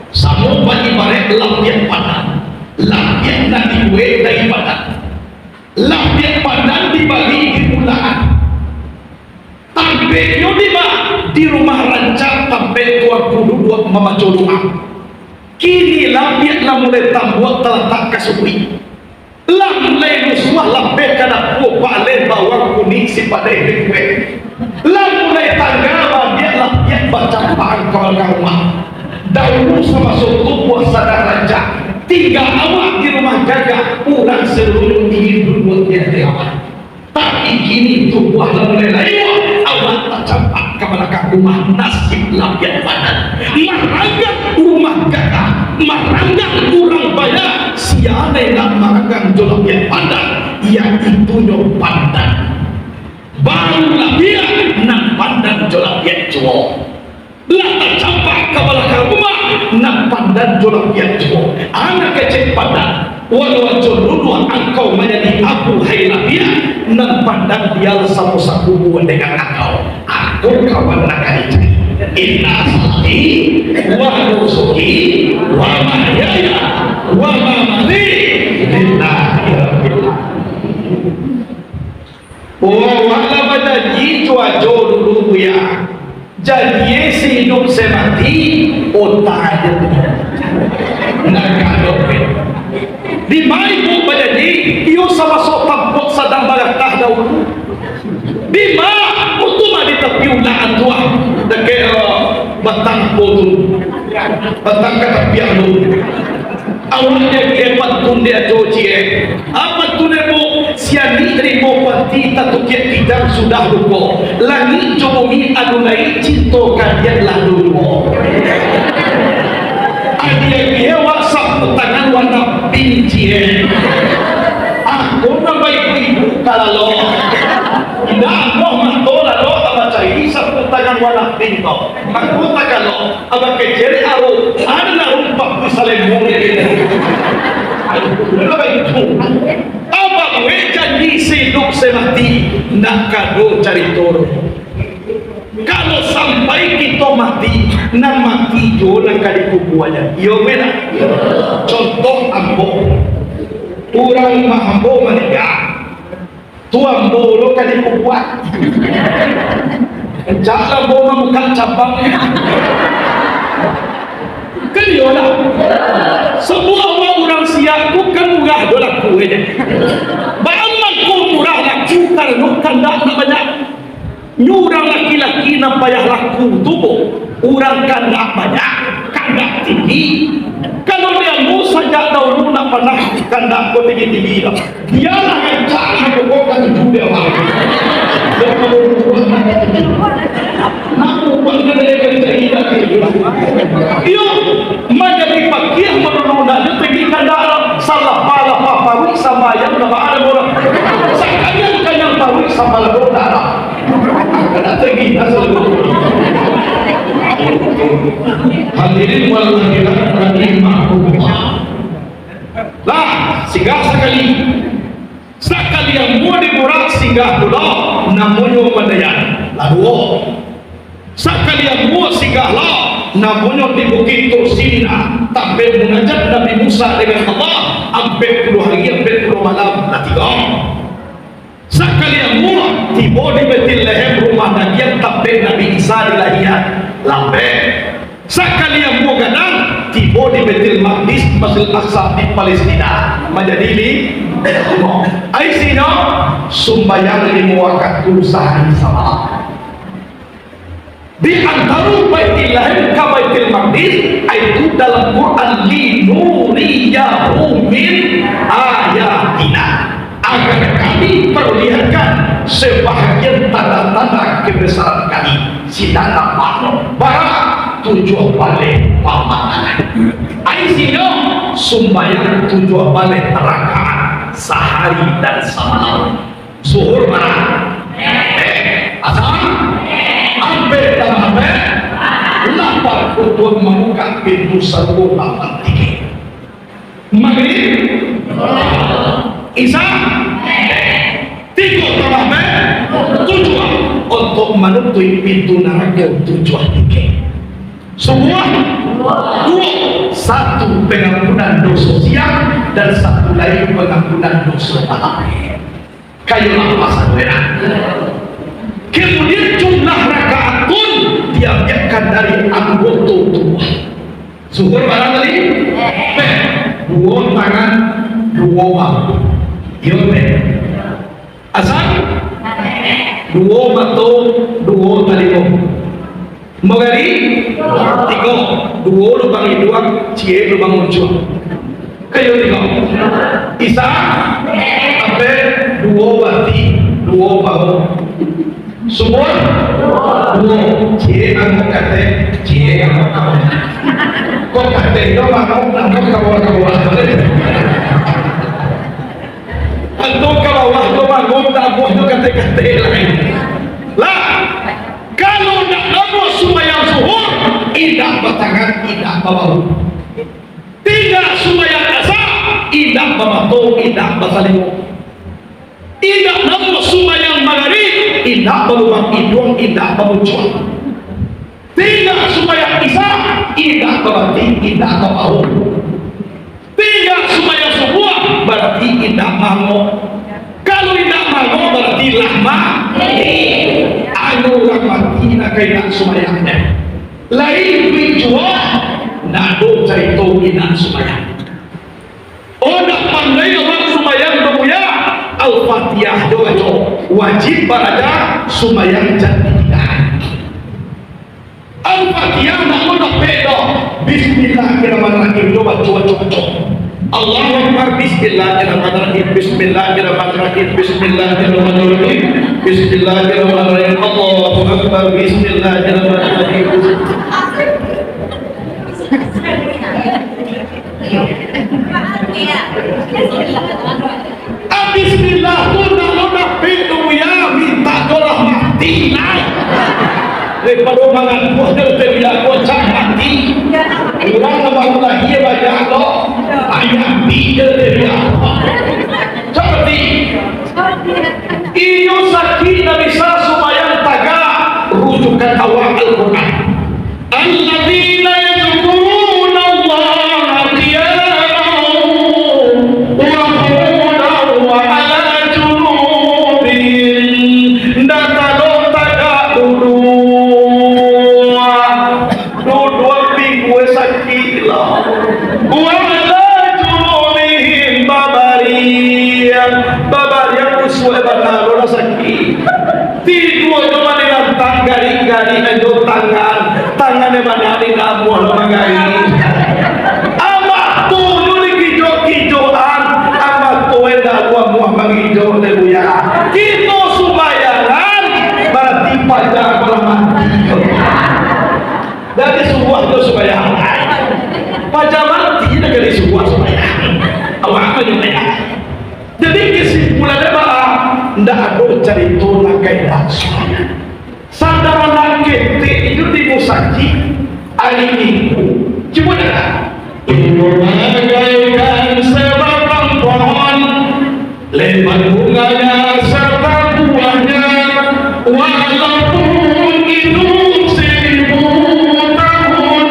Sama bagi barek lapian padan, lapian nak dibuat dari padan, lapian padan dibagi di bulan. Tampilnya di rumah rancang tampil tuan kudu buat memacu rumah. Kini lapian lah mulai tambuat terletak kasupri. Lah mulai rusuh lebih kena buah balik bawang kuning si pada hidup. Lah mulai tanggapan dia lapian baca pangkal rumah. Dahulu sama suku buah sadar raja. 3 awak di rumah gagah pulang seluruh hidup buat dia awak. Tapi kini tubuh mulai lain. Awak tak campak ke belakang rumah nasib lapian badan. Maranggang rumah gagah, maranggang kurang banyak. Siapa nak maranggang lapian badan? Yang itu nyok pandan. Baru lapian nak pandan lapian cowok. Lah tak campak ke belakang rumah nak pandan lapian cowok. Anak kecil pandan. Walau jodoh engkau menjadi abu hai lapian nan pandang dia sama sakubu dengan engkau. Aku kawan nak cari. Inna salati wa nusuki wa mahyaya wa mamati lillahi rabbil alamin. Oh, wala badanji cuaco dulu ya. Jadi si hidup semati otak aja. Nak kado. Di mana ibu menjadi iyo sama sotam buat sedang balatah dahulu. Di mana untuk di tepi ulaan tua dekat batang potu, batang kata piano. Awalnya keempat tunde joji apa tunde bu siani ribu pati tatu kiat tidak sudah lupa. Langit jomi adunai cinta kalian lalu lupa. Dia WhatsApp tangan warna pinci. Aku nama ibu kalau tidak mau mantola lo apa cari satu tangan warna pinto. Aku tak kalau apa kecil aru ada rumpak misalnya mungkin. Apa itu? Apa gue janji hidup semati nak kado cari turun. Kalau sampai kita mati, nak mati jo nak kali kubuannya. Yo beda. Contoh ambo, orang ambo menikah, tu ambo lo kali kubuat. Jangan ambo makan cabangnya. Kelihatan. Semua orang murah dolar kue deh. Bagaimana kau murah laku karena kandak nak banyak. Nyurang laki-laki nak payah laku tubuh. Orang kandak banyak, kandak tinggi. Kalau dia mau saja dahulu nak pernah kandak kau tinggi-tinggi dah. Dialah yang cari kau kan juga lah. Nak buat kerja kita iyo menjadi fakir menurunkan dia pergi kandak salah pala papawi sama yang nama ada orang sekalian kan yang pawi sama orang kena pergi asal hadirin wal hadirat rahimahullah lah singgah sekali yang mau diburak singgah pula namanya pandayan lalu sekali yang mau singgah lah namanya di Bukit Tursina sampai munajat Nabi Musa dengan Allah sampai 10 hari sampai 10 malam tiga. Sekali yang mua tiba di Bethlehem rumah Nabi sampai Nabi Isa dilahirkan lambe. Sekali yang mua gadang tiba di Baitul Maqdis Masjid Aqsa di Palestina menjadi ini Aisino sumbayang 5 waktu sehari semalam. Di antara Baitullah ke Baitul Maqdis itu dalam Quran linuriyahu min ayatina agar kami perlihatkan sebahagian tanda-tanda kebesaran kami sidana makhluk barang tujuh balik pamanan aisino sumbayang tujuh balik rakaat sehari dan semalam zuhur mana asal hampir dan hampir lapar untuk membuka pintu serbu lapan tinggi maghrib isya tiga tambah tujuh untuk menutup pintu neraka tujuh tinggi semua dua satu pengampunan dosa siang dan satu lagi pengampunan dosa malam kayulah masa merah. Kemudian jumlah rakaat pun diambilkan dari anggota tubuh. Syukur barang tadi? Dua tangan, dua bahu. Iya betul. Asal? Dua mata, dua telinga. Magari? Tiga. Dua lubang hidung, cie lubang ujung. Kayu tiga. Isa? Sampai dua bati, dua bahu. Semua dua cie angkat kate cie angkat kamu kok kate itu mau nangkep kawan-kawan atau kawan itu mau nangkep itu kate-kate lain lah kalau nak nama sembahyang zuhur indah batangan indah bawahu tidak sembahyang asar indah bawahu indah basalimu indah nama sembahyang maghrib indah berubah hidung, indah berujung. Tidak supaya isa, indah berarti indah berbau. Tidak supaya sebuah berarti indah mango. Kalau indah mango berarti lama. Anu ramati nak kaitan sumayangnya. Lain tujuan, nado cerita indah sumayang. Oh nak pandai orang sumayang bermuya. Al-Fatihah doa wajib pada sumayang jadi tidak. Al-Fatihah nak nak beda. Bismillahirrahmanirrahim coba. Allahu Akbar Bismillahirrahmanirrahim Bismillahirrahmanirrahim Bismillahirrahmanirrahim Bismillahirrahmanirrahim Allahu Akbar Bismillahirrahmanirrahim. Bismillah tu nak pintu ya minta dolah mati naik daripada mangan buah dia kocak mati orang abang lagi banyak lo ayam dia seperti iyo sakit Nabi supaya tagak rujukan awal Al-Quran alladzina yazkuruna Allah Baba gari ayo tangan mana ni namu magai ama tu ni kijo-kijoan ama tu enda buah mangijo lebuya kita sumayangan berarti pada mati dari sebuah tu sumayangan pada mati dari sebuah sumayangan awak apa ya jadi kesimpulannya bahwa ndak ada cerita nak kaitan sumayangan sadaran kita itu di musaji hari Minggu cuma dah itu bagaikan sebatang pohon lebat bunganya serta buahnya walaupun hidup 1000 tahun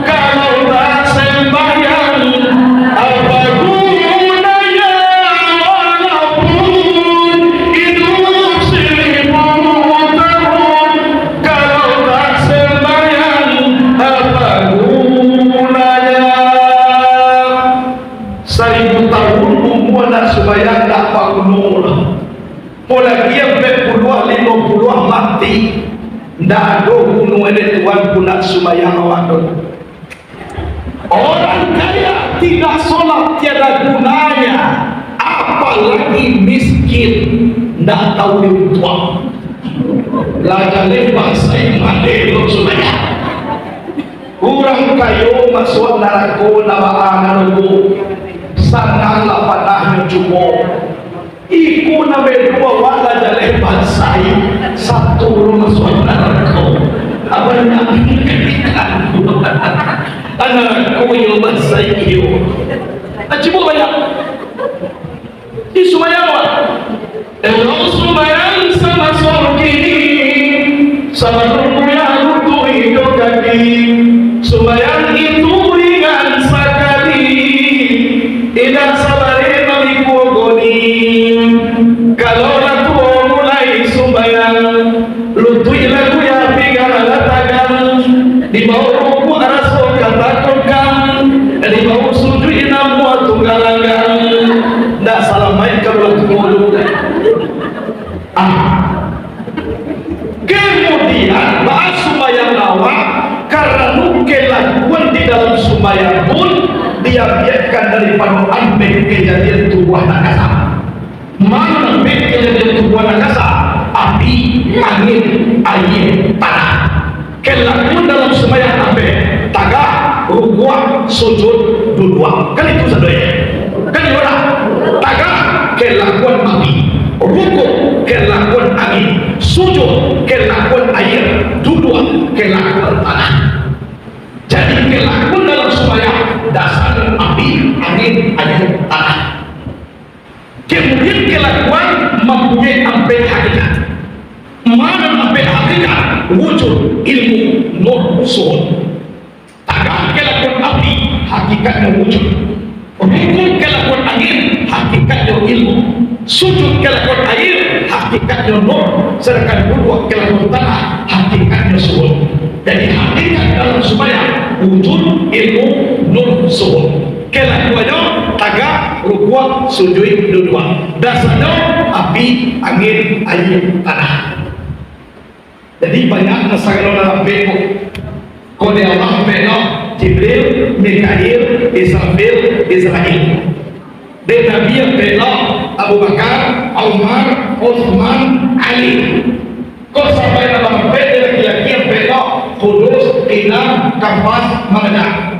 kalau tak sembahyang apa gunanya walaupun hidup 1000 tahun kalau tak sembahyang apa gunanya 1000 tahun umurnya supaya tak bangun mulai dia berpuluh 50 mati ndak ada gunung ada Tuhan pun sumayang awak orang kaya tidak solat tiada gunanya apalagi miskin ndak tahu diutuang lajale bahasa imade lo sumayang kurang kayo masuk neraka nawaan nunggu sana lapanah cukup iku nabe dua wala jale bansai satu rumah suara kau apa yang dikatakan anak kau yang bansai iyo acibu banyak di sumayawa elok sumayang sama sorgini sama rumpuya rutu hidup kaki sumayang itu ringan sekali tidak sabari memikogoni kalau laku mulai sumbayang lutui lagu ya pigar latagan di bawah ruku araso katakan di bawah sujud inamu tunggalangan ndak salah main kalau lagu kemudian bahas sumbayang awak karena nukel laguan di dalam sumbayang pun dia biarkan daripada ambil kejadian tubuh nakasa mana ambil kejadian tubuh nakasa api, angin, air, tanah kelakuan dalam sembahyang ambil tagah, rukuk, sujud, duduk kan itu saudara kan itu lah tagah, kelakuan api rukuk, kelakuan angin sujud, kelakuan air duduk, kelakuan tanah jadi kelakuan dalam sembahyang dasar api, angin, air, tanah kemudian kelakuan mempunyai ambil hakikat mana ambil hakikat wujud ilmu nur suhud tagah kelakuan api hakikatnya wujud rukuk kelakuan angin hakikatnya ilmu sujud kelakuan air hakikatnya nur sedangkan duduk kelakuan tanah hakikatnya suhud jadi hakikat dalam sembahyang wujud ilmu nur suhud kelakuannya tagah rukuk sujud duduk dasarnya api angin air tanah jadi banyak nasaran dalam beko kode Allah beko Jibril Mikail Israfil Israel dan Nabi yang beko Abu Bakar Umar Uthman Ali kau sampai dalam beko laki-laki yang beko Kudus Inam Kampas Mengedak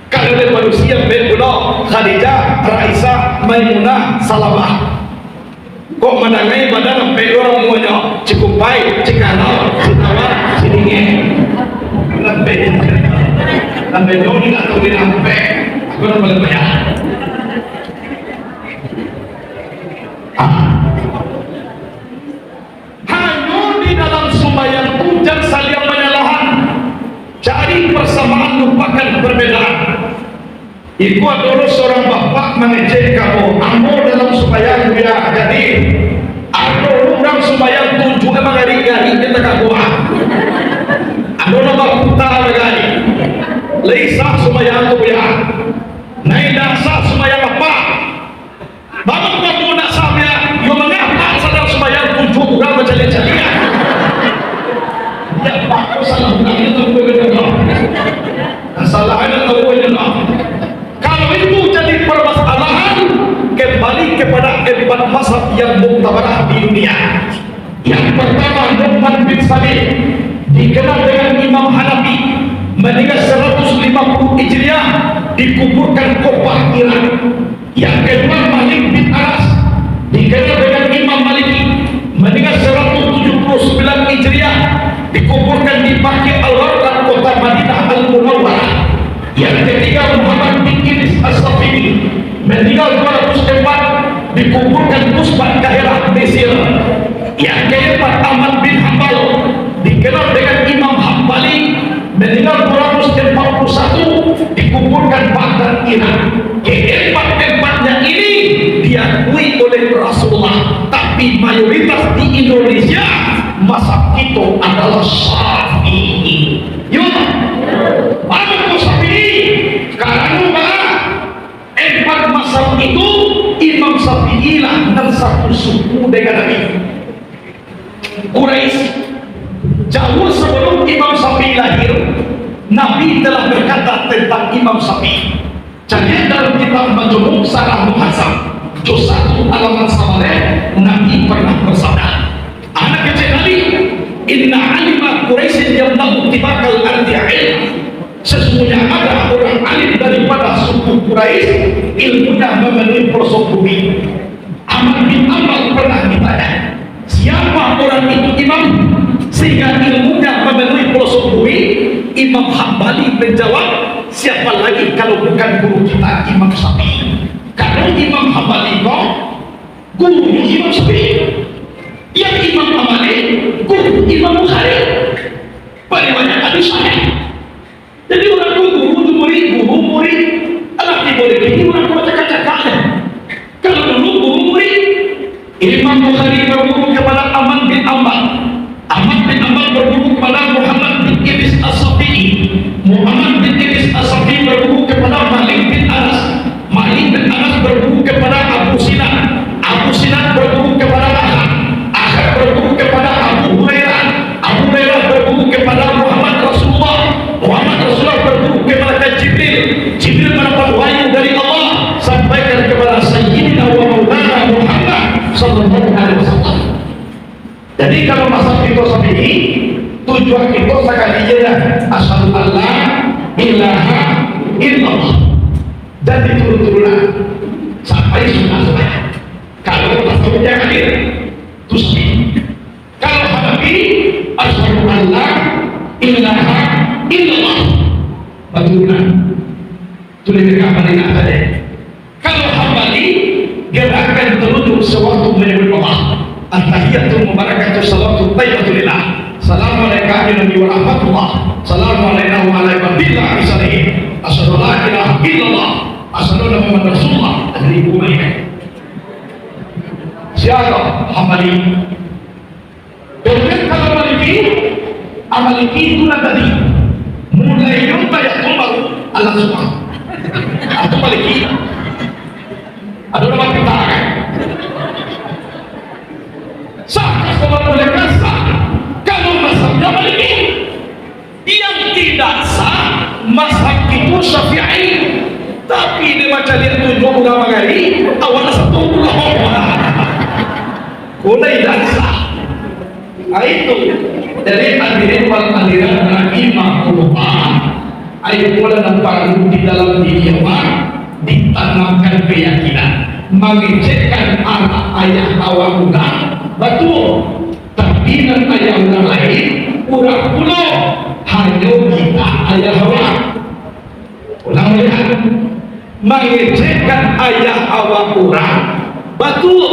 kalau ada manusia yang beko Khadijah Raisa Maimunah Salamah kok menangai badan sampai orang semuanya cukup baik cikana sitawar sidingin sampai jauh ni tak tahu dia sampai aku nak boleh bayar hanya di dalam sembahyang hujan saling menyalahan cari persamaan lupakan perbedaan iku adalah seorang bapak mengejek kamu dalam sembahyang dia jadi ada orang sembahyang 7 emang hari-hari kita kaguan ada nama putar lagi leisa sembahyang tu ya naik dasar sembahyang apa bapak kamu nak sampai yang mengapa sedang sembahyang 7 orang berjalan-jalan ya Pak salah lagi tahu kesalahan tahu kalau itu jadi permasalahan kembali kepada empat mazhab yang muktabarah di dunia. Yang pertama Nu'man bin Sabit dikenal dengan Imam Hanafi, meninggal 150 Hijriah, dikuburkan Kufah Irak. Yang kedua Malik bin Anas dikenal dengan Imam Maliki, meninggal 179 Hijriah, dikuburkan di Baqi' al-Gharqad kota Madinah al-Munawwarah. Yang ketiga Muhammad bin Idris as-Safi'i, meninggal 204, dikuburkan Kusban Kahirah Mesir. Yang keempat Ahmad bin Hanbal dikenal dengan Imam Hambali, meninggal 241, dikuburkan Baghdad Irak. Keempat-empatnya ini diakui oleh Rasulullah, tapi mayoritas di Indonesia mazhab itu adalah Syafi'i. Yuk, mana Syafi'i? Karena empat mazhab itu Imam Syafi'i lah dan satu suku dengan Nabi. Quraisy jauh sebelum Imam Syafi'i lahir, Nabi telah berkata tentang Imam Syafi'i. Jadi dalam kitab Majmu' Syarah Muhazzab juz 1 halaman 9, Nabi pernah bersabda, anak kecil Nabi, inna alima Quraisy yamna'u tibakal ardi ilm. Sesungguhnya ada orang alim daripada suku Quraisy, ilmunya memenuhi pelosok bumi. Ahmad bin Hanbal pernah ditanya, siapa orang itu imam sehingga ilmunya memenuhi pelosok bumi? Imam Hambali menjawab, siapa lagi kalau bukan guru kita Imam Syafi'i? Karena Imam Hambali itu guru Imam Syafi'i, yang Imam Hambali guru Imam Bukhari, paling banyak hadis sahih. Jadi orang guru murid anak boleh ini orang baca cakakan. Kalau dulu guru murid, Imam Bukhari berguru kepada Ahmad bin Hanbal, Ahmad bin Hanbal berguru kepada Muhammad bin Idris as-Safi'i, Muhammad bin Idris as-Safi'i berguru kepada Malik bin Anas, Malik bin Anas berguru kepada Abu Sinan, Abu Sinan berguru kepada Ahad berguru kepada Abu Hurairah, Abu Hurairah berguru kepada Muhammad Rasulullah, Muhammad Rasulullah berguru kepada Jibril, Jibril mendapat wahyu dari Allah sampaikan kepada Sayyidina wa Maulana Muhammad sallallahu alaihi wasallam. Jadi kalau mazhab itu Syafi'i, tujuan itu sekalinya asyhadu alla ilaha illallah, dan diturun-turunan sampai sunnah. Kalau mazhabnya hadir itu Syafi'i. Kalau Hanafi asyhadu alla ilaha illallah, turunan itu lebih kapan saja. Kalau Hambali gerakan terunjuk sewaktu menyebut Allah, at-tahiyatul mubarakatuh salatu thayyibatulillah, assalamualaikum warahmatullahi wabarakatuh, assalamualaikum warahmatullahi wabarakatuh, asyhadu la ilaha illallah, asyhadu anna muhammadar rasulullah. Dari mereka siapa Hambali? Kemudian kalau Maliki itu tadi mulai yang baru Allah semua atau Maliki ada nama kita kan sah kalau boleh sah. Kalau mazhabnya Maliki, yang tidak sah mazhab itu Syafi'i, tapi dia macam dia tunjuk ulama kali awalnya satu ulama boleh tidak sah. Itu dari hadirin wal hadirat rahimahullah, ayo mulai nampak di dalam diri orang ditanamkan keyakinan, mengecekkan anak ayah awak orang betul, tapi dan ayah orang lain kurang pulau, hanya kita ayah awak. Ulang lihat, mengecekkan ayah awak orang betul,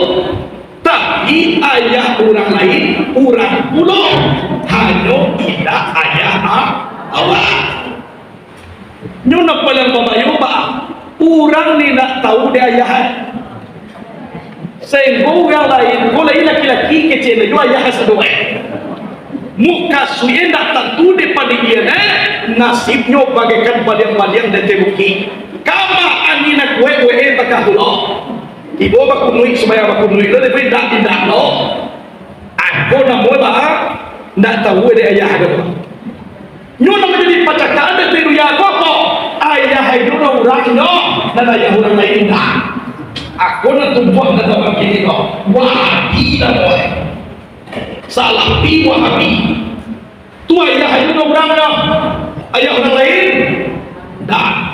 tapi ayah orang lain kurang pulau, hanya kita ayah awak. Nyuna paling membayar orang ni nak tahu dia ayah. Sehingga orang lain, boleh laki-laki kecil itu ayah sedua. Muka suye nak tentu daripada dia nasibnya bagaikan baliang-baliang dan teruki. Kama anina kue takah lo. Ibu baku nuik supaya baku nuik lo, tapi tidak lo. Aku nak buat ndak tahu ada ayah agama nyono menjadi pacakaan dan tiru ya koko ayah itu orangnya dan ayah orang lain dah aku nak tumpuan kata orang kini kok Wahabi dah boy Salafi Wahabi tu ayah itu orangnya ayah orang lain dah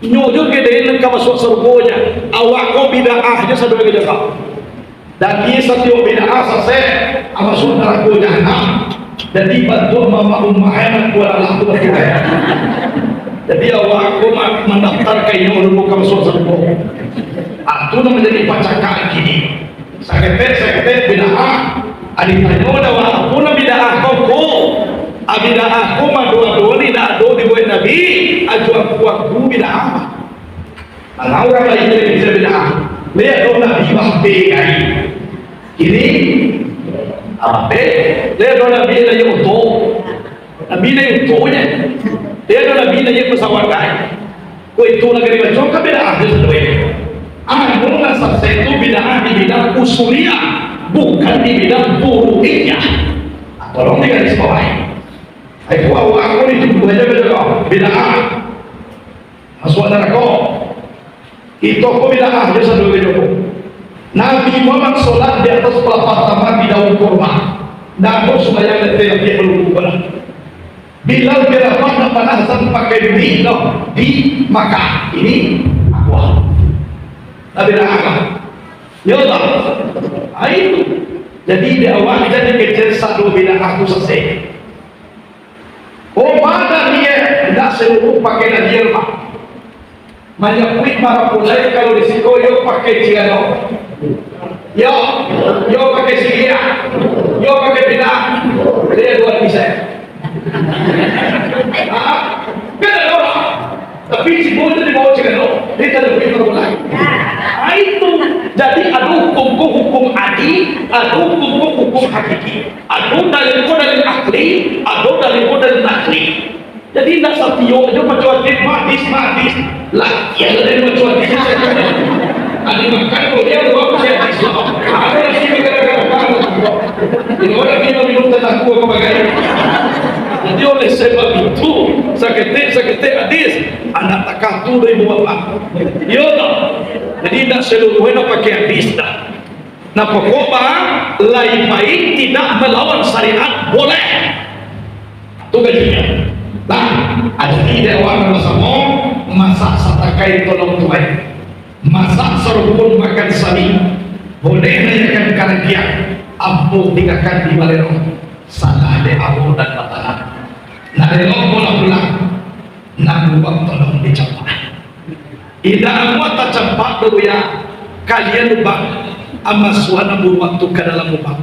nyojo ke dengan kamasuk surgonya awak kau bid'ah aja satu lagi jaga dan dia setiap bid'ah selesai amasuk neraka jahanam jadi bantu mama ummahan wala tu berkaya jadi awak aku mendaftar ke ini untuk kamasuk surgo itu menjadi pacakan gini sakit bid'ah adik tanya dah aku na bid'ah kau abidah aku mah dua-dua ni dah do di buat Nabi aju aku bid'ah nah orang lain jadi bisa bid'ah lihat do Nabi bahbe kai ini apa lihat do Nabi lagi utuh Nabi lagi utuhnya lihat do Nabi lagi pesawat kai kau itu negeri macam ke bid'ah itu sendiri anu nasa itu bid'ah di bidang usuliyah bukan di bidang furu'iyah tolong digaris bawahi itu aku itu aja bid'ah masuk neraka itu aku bid'ah dia satu video Nabi Muhammad sholat di atas pelapar taman di daun kurma namun supaya letih belum berubah Bilal berapa panasan pakai minum di Makkah ini aku bid'ah apa? Ya Allah itu jadi di awal kita dikejar satu bid'ah itu selesai mana dia tidak seluruh pakai nadir pak banyak kuit marah pulai kalau di siko yo pakai ciano yo pakai sigia yo pakai bid'ah dia dua bisa kan ada orang tapi si boleh dibawa ciano dia tak boleh pulai itu jadi ada hukum adi ada hukum hakiki ada dalil akli ada dalil nakli jadi tidak satyo dia macam madis lah yang ada macam hadis ada makan dia dua persen Islam ada lagi negara-negara ini orang minum tentang aku bagaimana jadi oleh sebab itu sakit hadis anak takah tu dari bapak ya tak jadi tidak seluruhnya pakai hadis dah nah pokoknya lain baik tidak melawan syariat boleh itu gajinya nah ada tidak orang bersama masak satakai tolong tuai masak serupun makan sami boleh naikkan kardia ampuh tinggalkan di balero salah ada abu dan matalah nah relok bola pulang nak lubang tolong dicapai tidak amat tak campak dulu ya kalian lubang ama suana waktu ke dalam lubang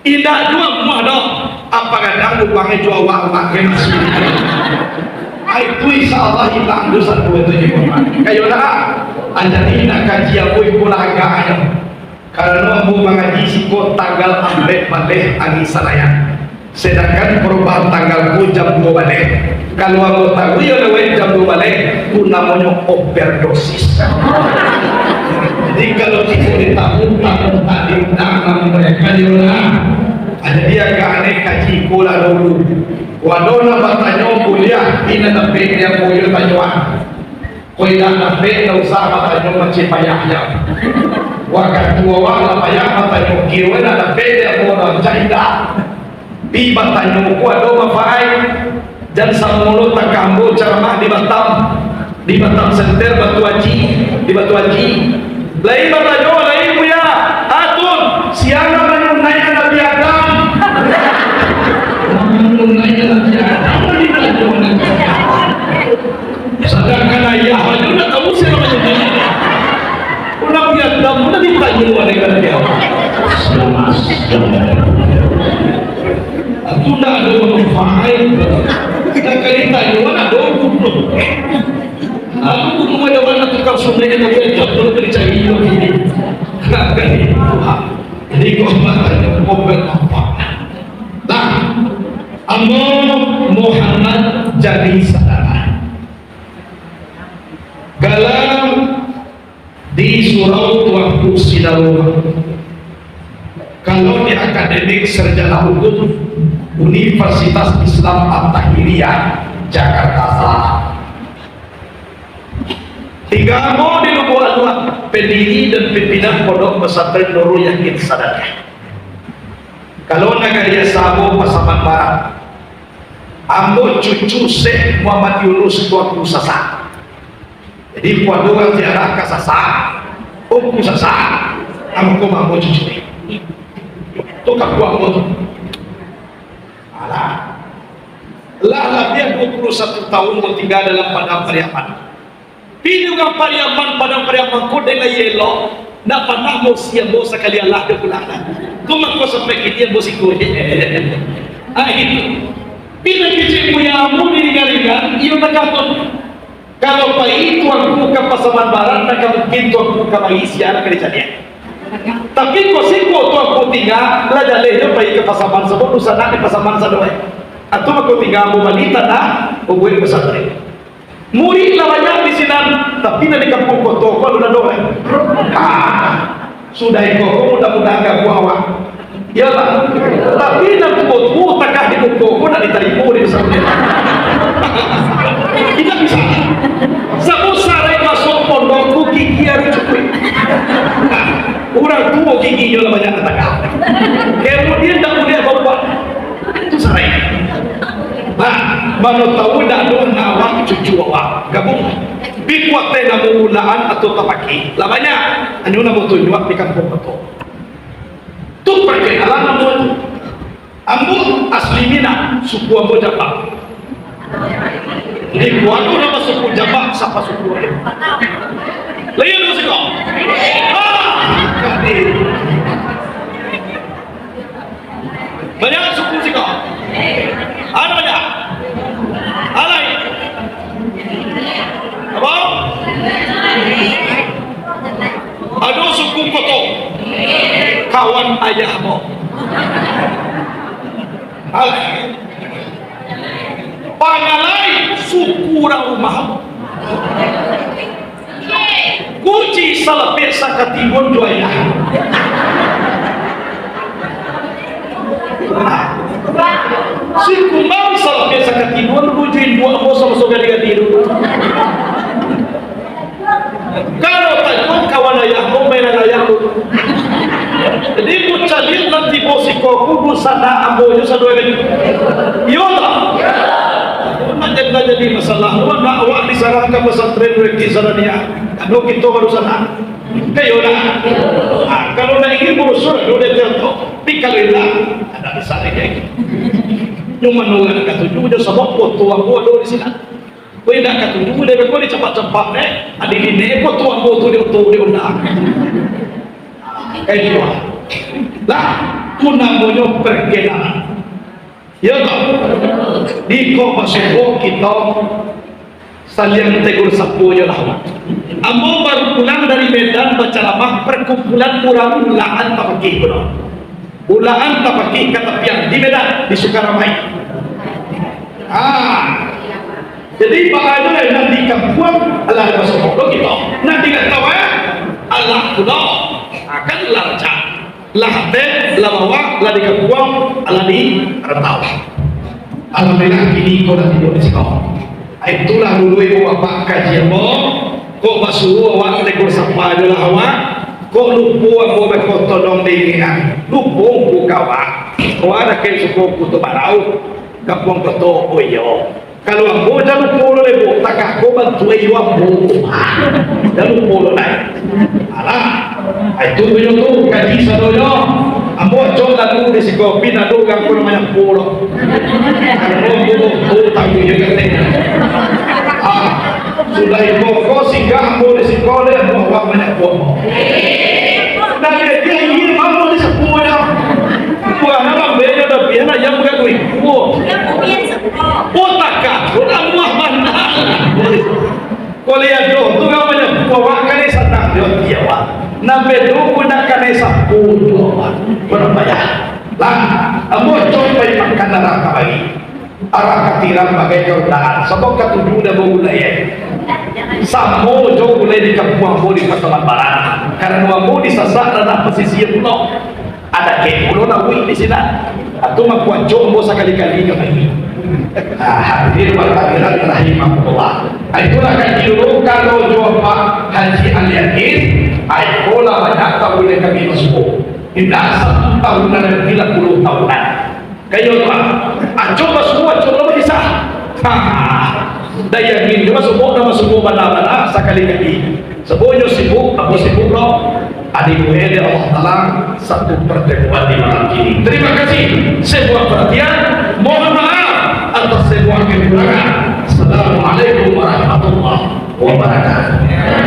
tidak dua muah dong apa kadang lubangnya jual wawak ke masuk itu insyaAllah hilang dosa dua itu kayu lah anjani nak kaji aku ikut agaknya karena aku mengaji sikot tanggal ambek balik agi salayan sedangkan perubahan tanggalku jam 2 balik kalau aku tahu ya lewat jam 2 balik itu namanya overdosis jadi kalau kita ditamu tadi nama mereka diulang ada dia aneh kaji kola dulu wadona batanya kuliah ina tapi dia kuliah tanyuan kuliah tapi tak usah batanya macam payahnya waktu awal payah batanya kira ada beda orang jahida di batanya ku ada mafaai dan samulu tak kambu ceramah di Batam Center Batu Haji di Batu Haji lain batanya lain punya atun siang menunaikan Nabi Adam menunaikan Nabi Adam sedangkan ayah aja udah tahu siapa namanya Nabi Adam udah ditanya oleh Nabi Adam aku nak ada manfaat kita kali tanya mana ada hukum aku hukum ada mana tukar sungai yang aku tak perlu dicari ini jadi kau bertanya kau bermanfaat nah Muhammad jadi saudara dalam di surau waktu Sidarullah kalau di akademik sarjana hukum Universitas Islam At-Tahiriyah Jakarta Selatan. Hingga di Lubu Anwar, pendiri dan pimpinan Pondok Pesantren Nurul Yakin Sadaqah. Kalau nagaya Sabo Pasaman Barat, ambo cucu Syekh Muhammad Yunus Tuanku Sasa. Jadi kuadungan ziarah ke Sasa, Umku Sasa, ambo cucu. Itu kapuang mo. Alah. Lah dia 21 tahun tinggal dalam padang Pariaman. Pinungang Pariaman, padang Pariaman ko dengan yelo, na pernah mo siya mo sa kalialah de pulanan. Kung ako sampai kita mo si kuya. Itu. Pinagkicik mo yang mo nilingalingan, iyo nagkakot. Kalau pa itu ang buka Pasaman Barat, nagkamungkin to ang buka Malaysia na kanisadya. Tapi kung siko to ang putinga, ladaleh nyo pa ika Pasaman sa mundo, sana ni Pasaman sa doy. At tumakutinga mo malita na, ubuhin mo sa doy. Muri lawannya di sini, tapi nanti kampung koto, kalau udah doa, sudah itu, mudah-mudahan gak buawa, ya lah. Tapi nanti koto, takah di koto, nanti diterima di sana. Kita bisa. Sabu sare masuk pondokku gigi harus cukup. Orang tua giginya banyak takah. Kemudian tak boleh bawa itu sare. Nah, mana tahu dah doang awak cucu awak gabung. Bikuat teh namu ulaan atau tapaki. Lamanya, anu namu tunjuk di kampung itu. Tu perkenalan namu. Ambu asli Minang, suku Ambu Jabak. Di kuatu nama suku Jabak, siapa suku itu? Lihat dulu sih kau. Banyak suku sih kau. Ada banyak. Alai. Apa? Ada suku koto. Kawan ayahmu. Alai. Pangalai suku orang rumahmu. Kuci salapet sakatibun doaya. Si kumbang salah biasa ketiduan bujuin dua bos sama soga dia tidur. Kalau tajuk kawan ayah mau mainan ayah lu. Jadi kucalir nanti bosiko kubu sana amboyo sadoi lagi. Yola. Nanti jadi masalah. Lu nak awak disarankan pesantren reki sana dia. Anu kita baru sana. Kayola. Kalau nak ingin berusul, lu dia tertok. Pikalilah. Ada misalnya kayak gitu. Yung manulang katuju udah sabak po tuang po do di sini. Kue dah katuju udah berko di cepat-cepat adi ini po tuang po tu di undang. Kayak gitu. Lah, punang monyo perkenalan. Ya tak. Di ko masuk kita salian tegur sapunya lah. Ambo baru pulang dari Medan baca lamah perkumpulan murah-murahan tapaki benar. Ulaan tapaki katapian di Medan di Sukaramai. Jadi bakal ada nanti kampung Allah masuk pondok kita. Nanti kat tahu Allah kuno akan larca. Lahte lamawa la di kampung Allah di rentau. Alhamdulillah kini kau dah tidur di sini. Itulah dulu ibu bapak kajian mo. Kau masuk awak tegur sapa adalah awak. Kok lupu aku berfoto dong dengan lupu bukawa. Kau ada ke suku kutu barau, kampung keto oyo. Kalau aku jangan lupu lebu, tak aku bantu ayo aku. Jangan lupu lagi. Alah, itu punya tu kaji sadoyo. Ambo coba dulu di sikopi nado gang kurang banyak pulau. Kalau aku tak punya kerja. Sudah ikut sehingga ambo di sekolah bawa banyak pulau. Dan dia ingin mampu di sekolah. Bukan apa beda dah biar yang bukan duit. Otakah, orang buah mana? Kalau yang tu kan banyak bawa kali satang dia wah. Nabe tu gunakan sepuluh berapa ya? Lah, ambo coba makan neraka bagi. Arah katiran bagai keundangan. Sebab ketujuh dah berulaya. Samo jauh mulai di kampung ambo di Pasaman Barat. Karena ambo di sasak dan pesisir pulau. ada kepulo na wih di sini atau makuan jombo sekali-kali kami. Hadir warahmatullahi rahimahullah. Itulah kan dulu kalau jumpa Haji Al-Yakin, itulah banyak tahun yang kami masuk. Tidak 1 tahunan dan 30 tahunan. Kayo tuh, coba semua coba bisa. Daya ini cuma semua mana-mana sekali-kali. Semuanya sibuk, aku sibuk loh. Adik murid Allah Ta'ala satu pertemuan di malam ini. Terima kasih sebuah perhatian. Mohon maaf atas sebuah kekurangan. Assalamualaikum warahmatullahi wabarakatuh.